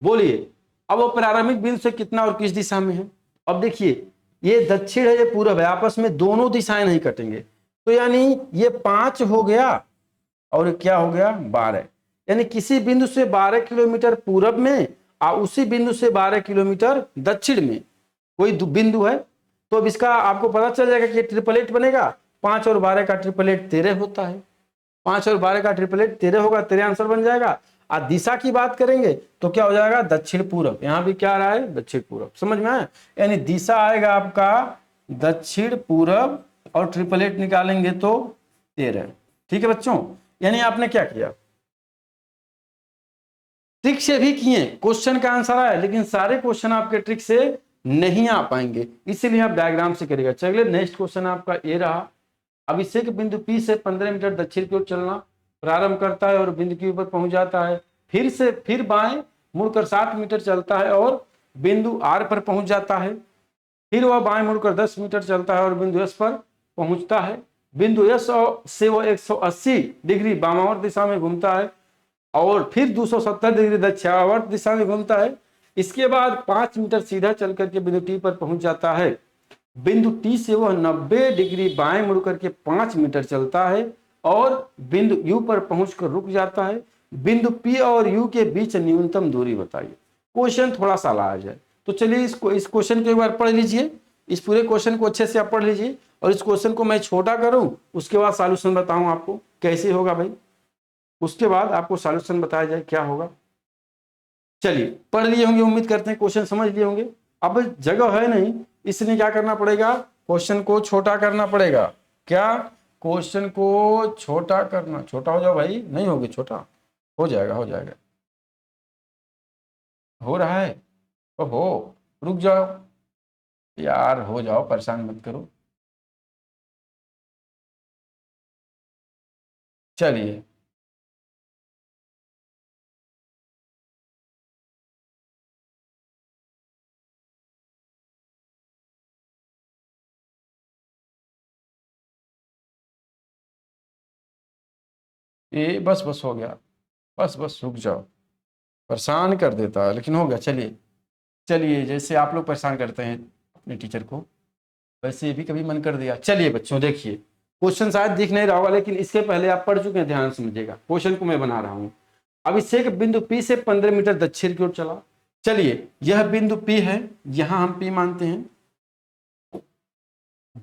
बोलिए अब वो प्रारंभिक बिंदु से कितना और किस दिशा में है। अब देखिए ये दक्षिण है, ये पूरब है, आपस में दोनों दिशाएं नहीं कटेंगे। तो यानी ये 5 हो गया और क्या हो गया 12, यानी किसी बिंदु से 12 किलोमीटर पूरब में और उसी बिंदु से 12 किलोमीटर दक्षिण में कोई बिंदु है। तो अब इसका आपको पता चल जाएगा कि ट्रिपलेट बनेगा। 5 और 12 का ट्रिपलेट 13 होता है। 5 और 12 का ट्रिपलेट 13 होगा, 13 आंसर बन जाएगा। और दिशा की बात करेंगे तो क्या हो जाएगा दक्षिण पूरब। यहां भी क्या आ रहा है दक्षिण पूरब, समझ में आया। यानी दिशा आएगा आपका दक्षिण पूरब और ट्रिपलेट निकालेंगे तो 13। ठीक है बच्चों, यानी आपने क्या किया, ट्रिक से भी किए, क्वेश्चन का आंसर आया, लेकिन सारे क्वेश्चन आपके ट्रिक से नहीं आ पाएंगे, इसीलिए आप डायग्राम से करिएगा। चलिए नेक्स्ट क्वेश्चन आपका ये रहा। अभिषेक बिंदु P से 15 मीटर दक्षिण की ओर चलना प्रारंभ करता है और बिंदु Q पर पहुंच जाता है। फिर बाएं मुड़कर 7 मीटर चलता है और बिंदु R पर पहुंच जाता है। फिर वह बाएं मुड़कर 10 मीटर चलता है और बिंदु S पर पहुंचता है। बिंदु S से वह 180 डिग्री वामावर्त दिशा में घूमता है और फिर 270 डिग्री दक्षिणावर्त दिशा में घूमता है। इसके बाद 5 मीटर सीधा चल करके बिंदु T पर पहुंच जाता है। बिंदु T से वह 90 डिग्री बाएं मुड़ करके 5 मीटर चलता है और बिंदु U पर पहुंचकर रुक जाता है। बिंदु P और U के बीच न्यूनतम दूरी बताइए। क्वेश्चन थोड़ा सा लार्ज है, तो चलिए इस क्वेश्चन को एक बार पढ़ लीजिए। इस पूरे क्वेश्चन को अच्छे से आप पढ़ लीजिए और इस क्वेश्चन को मैं छोटा करूं, उसके बाद सॉल्यूशन बताऊं आपको कैसे होगा भाई, उसके बाद आपको सॉल्यूशन बताया जाए क्या होगा। चलिए पढ़ लिए होंगे, उम्मीद करते हैं क्वेश्चन समझ लिए होंगे। अब जगह है नहीं, इसलिए क्या करना पड़ेगा, क्वेश्चन को छोटा करना पड़ेगा। क्या, क्वेश्चन को छोटा करना। छोटा हो जाओ भाई, नहीं होगी छोटा, हो जाएगा हो जाएगा, हो रहा है। ओहो रुक जाओ यार, हो जाओ, परेशान मत करो। चलिए ये बस हो गया, बस रुक जाओ, परेशान कर देता है लेकिन हो गया। चलिए चलिए, जैसे आप लोग परेशान करते हैं अपने टीचर को, वैसे ये भी कभी मन कर दिया। चलिए बच्चों देखिए, क्वेश्चन शायद दिख नहीं रहा होगा, लेकिन इसके पहले आप पढ़ चुके हैं, ध्यान से समझिएगा। क्वेश्चन को मैं बना रहा हूं। अभिषेक बिंदु P से 15 मीटर दक्षिण की ओर चला। चलिए यह बिंदु P है, यहां हम P मानते हैं,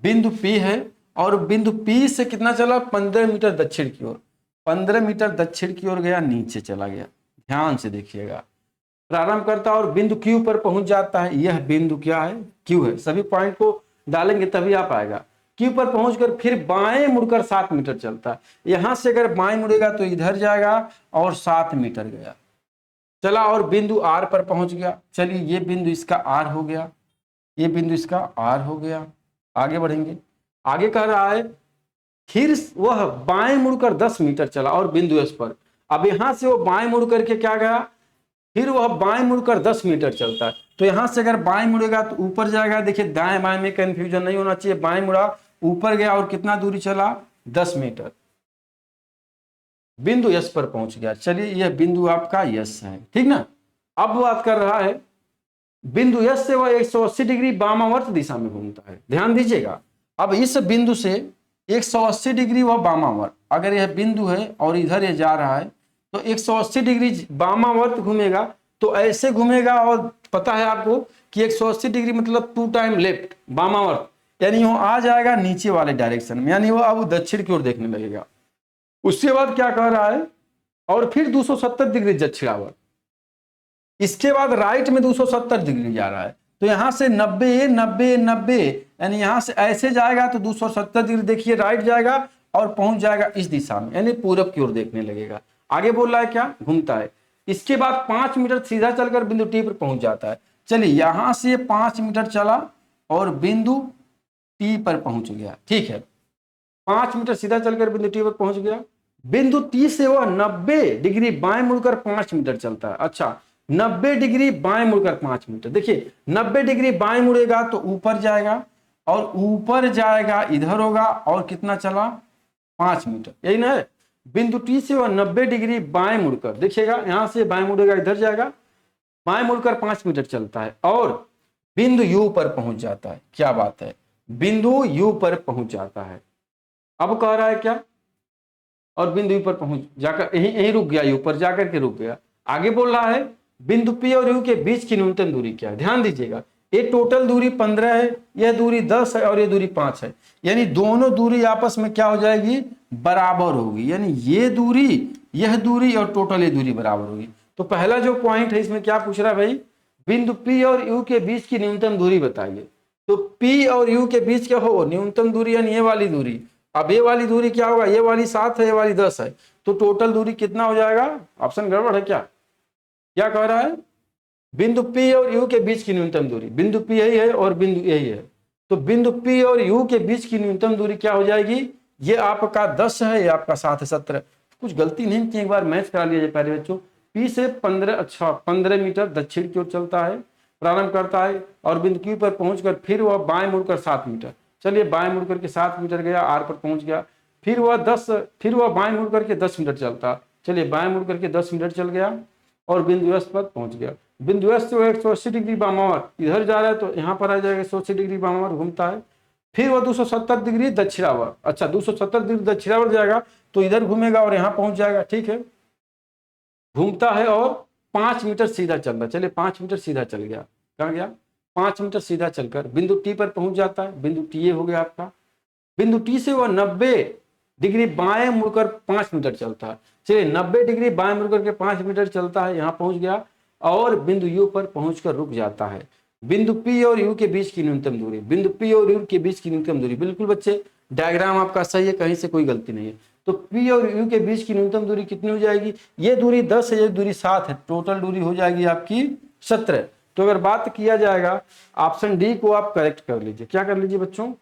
बिंदु P है और बिंदु P से कितना चला 15 मीटर दक्षिण की ओर। 15 मीटर दक्षिण की ओर गया, नीचे चला गया, ध्यान से देखिएगा। प्रारंभ करता और बिंदु Q पर पहुंच जाता है। यह बिंदु क्या है, Q है। सभी पॉइंट को डालेंगे तभी आ पाएगा। Q पर पहुंचकर फिर बाएं मुड़कर 7 मीटर चलता है। यहां से अगर बाएं मुड़ेगा तो इधर जाएगा और 7 मीटर गया, चला और बिंदु R पर पहुंच गया। चलिए ये बिंदु इसका R हो गया, ये बिंदु इसका R हो गया। आगे बढ़ेंगे, आगे कह रहा है फिर वह बाएं मुड़कर 10 मीटर चला और बिंदु S पर। अब यहां से वो बाएं मुड़ करके क्या गया, फिर वह बाएं मुड़कर 10 मीटर चलता है। तो यहां से अगर बाएं मुड़ेगा तो ऊपर जाएगा। देखिए दाएं बाएं में कंफ्यूजन नहीं होना चाहिए, बाएं मुड़ा ऊपर गया और कितना दूरी चला 10 मीटर, बिंदु S पर पहुंच गया। चलिए यह बिंदु आपका S है, ठीक ना। अब बात कर रहा है बिंदु S से वह 180 डिग्री वामावर्त दिशा में घूमता है। ध्यान दीजिएगा, अब इस बिंदु से 180 डिग्री वह वामावर्त, अगर यह बिंदु है और इधर ये जा रहा है तो 180 डिग्री वामावर्त घूमेगा। तो ऐसे घूमेगा और पता है आपको कि 180 डिग्री मतलब 2 टाइम लेफ्ट वामावर्त, यानी वो आ जाएगा नीचे वाले डायरेक्शन में, यानी वो अब दक्षिण की ओर देखने लगेगा। उसके बाद क्या कह रहा है, और फिर 270 डिग्री दक्षिणावर्त। इसके बाद राइट में 270 डिग्री जा रहा है। तो यहां से 90 90 90, यानी यहां से ऐसे जाएगा तो 270 डिग्री देखिए राइट जाएगा और पहुंच जाएगा इस दिशा में, यानी पूरब की ओर देखने लगेगा। आगे बोल रहा है क्या, घूमता है। इसके बाद 5 मीटर सीधा चलकर बिंदु टी पर पहुंच जाता है। चलिए यहां से 5 मीटर चला और बिंदु टी पर पहुंच गया, ठीक है। 5 मीटर सीधा चलकर बिंदु टी पर पहुंच गया। बिंदु टी से वह 90 डिग्री बाएं मुड़कर 5 मीटर चलता है। अच्छा 90 डिग्री बाएं मुड़कर 5 मीटर, देखिए 90 डिग्री बाएं मुड़ेगा तो ऊपर जाएगा और ऊपर जाएगा इधर होगा और कितना चला 5 मीटर, यही ना है। बिंदु टी से वह 90 डिग्री बाएं मुड़कर, देखिएगा यहां से बाएं मुड़ेगा इधर जाएगा, बाएं मुड़कर 5 मीटर चलता है और बिंदु यू पर पहुंच जाता है। क्या बात है, बिंदु यू पर पहुंच जाता है। अब कह रहा है क्या, और बिंदु यू पर पहुंच जाकर यहीं यहीं रुक गया, यू पर जाकर के रुक गया। आगे बोल रहा है बिंदु पी और यू के बीच की न्यूनतम दूरी क्या है। ध्यान दीजिएगा, ये टोटल दूरी 15 है, यह दूरी 10 है और ये दूरी 5 है, यानी दोनों दूरी आपस में क्या हो जाएगी, बराबर होगी। यानी ये दूरी, यह दूरी और टोटल ये दूरी बराबर होगी। तो पहला जो पॉइंट है इसमें क्या पूछ रहा है भाई, बिंदु पी और यू के बीच की न्यूनतम दूरी बताइए। तो पी और यू के बीच क्या हो, न्यूनतम दूरी यानी ये वाली दूरी। अब ये वाली दूरी क्या होगा, ये वाली 7 है, ये वाली 10 है, तो टोटल दूरी कितना हो जाएगा। ऑप्शन गड़बड़ है क्या, क्या कह रहा है, बिंदु P और U के बीच की न्यूनतम दूरी, बिंदु P यही है और बिंदु यही है, तो बिंदु P और U के बीच की न्यूनतम दूरी क्या हो जाएगी, ये आपका 10 है, ये आपका 7 है, 17। कुछ गलती नहीं की, एक बार मैच करा लिया जाए प्यारे बच्चों। P से 15 मीटर दक्षिण की ओर चलता है, प्रारंभ करता है और बिंदु Q पर पहुंचकर फिर वह बाएं मुड़कर 7 मीटर, चलिए बाएं मुड़ करके 7 मीटर गया, R पर पहुंच गया, फिर वह बाएं मुड़ करके 10 मीटर चलता, चलिए बाएं मुड़ करके 10 मीटर चल गया और बिंदु S पर पहुंच गया। बिंदु S से 180 डिग्री बामावर इधर जा रहा है, तो यहाँ पर आ जाएगा 180 डिग्री बामावर घूमता है, फिर वह 270 डिग्री दक्षिणावर, अच्छा 270 डिग्री दक्षिणावर जाएगा तो इधर घूमेगा और यहाँ पहुंच जाएगा, ठीक है, घूमता है और 5 मीटर सीधा चल रहा है, चलिए 5 मीटर सीधा चल गया, कहाँ गया, 5 मीटर सीधा चलकर बिंदु T पर पहुंच जाता है। बिंदु T ये हो गया आपका, बिंदु T से वह 90 डिग्री बाएं मुड़कर 5 मीटर चलता है, चलिए 90 डिग्री बाएं मुड़कर के 5 मीटर चलता है, यहाँ पहुंच गया और बिंदु U पर पहुंचकर रुक जाता है। बिंदु P और U के बीच की न्यूनतम दूरी, बिंदु P और U के बीच की न्यूनतम दूरी, बिल्कुल बच्चे डायग्राम आपका सही है, कहीं से कोई गलती नहीं है। तो P और U के बीच की न्यूनतम दूरी कितनी हो जाएगी, ये दूरी 10 है, ये दूरी 7 है, टोटल दूरी हो जाएगी आपकी 17। तो अगर बात किया जाएगा, ऑप्शन डी को आप करेक्ट कर लीजिए, क्या कर लीजिए बच्चों,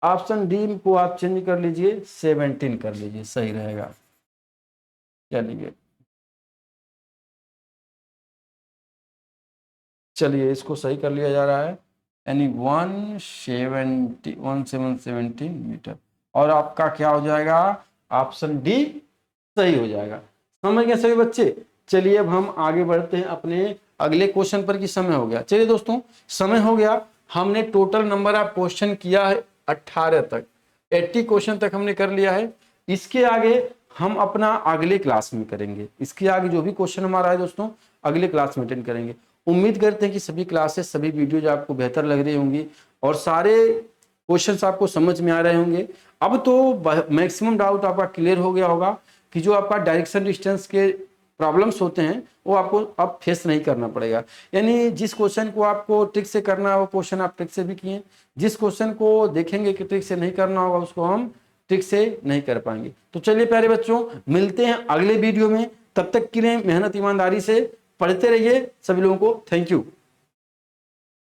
ऑप्शन डी को आप चेंज कर लीजिए, 17 कर लीजिए, सही रहेगा। चलिए चलिए इसको सही कर लिया जा रहा है, यानी 1770 मीटर, और आपका क्या हो जाएगा, ऑप्शन डी सही हो जाएगा। समझ गए सभी बच्चे। चलिए अब हम आगे बढ़ते हैं अपने अगले क्वेश्चन पर, कि समय हो गया। चलिए दोस्तों समय हो गया, हमने टोटल नंबर ऑफ क्वेश्चन किया है 18 तक, 80 क्वेश्चन तक हमने कर लिया है। इसके आगे हम अपना अगले क्लास में करेंगे, इसके आगे जो भी क्वेश्चन हमारा है दोस्तों अगले क्लास में अटेंड करेंगे। उम्मीद करते हैं कि सभी क्लासेस, सभी वीडियोज आपको बेहतर लग रही होंगी और सारे क्वेश्चंस आपको समझ में आ रहे होंगे। अब तो मैक्सिमम डाउट आपका क्लियर हो गया होगा कि जो आपका डायरेक्शन डिस्टेंस के प्रॉब्लम्स होते हैं वो आपको अब फेस नहीं करना पड़ेगा। यानी जिस क्वेश्चन को आपको ट्रिक से करना है वो क्वेश्चन आप ट्रिक से भी किए, जिस क्वेश्चन को देखेंगे कि ट्रिक से नहीं करना होगा उसको हम ट्रिक से नहीं कर पाएंगे। तो चलिए प्यारे बच्चों, मिलते हैं अगले वीडियो में, तब तक के लिए मेहनत ईमानदारी से पढ़ते रहिए। सभी लोगों को थैंक यू।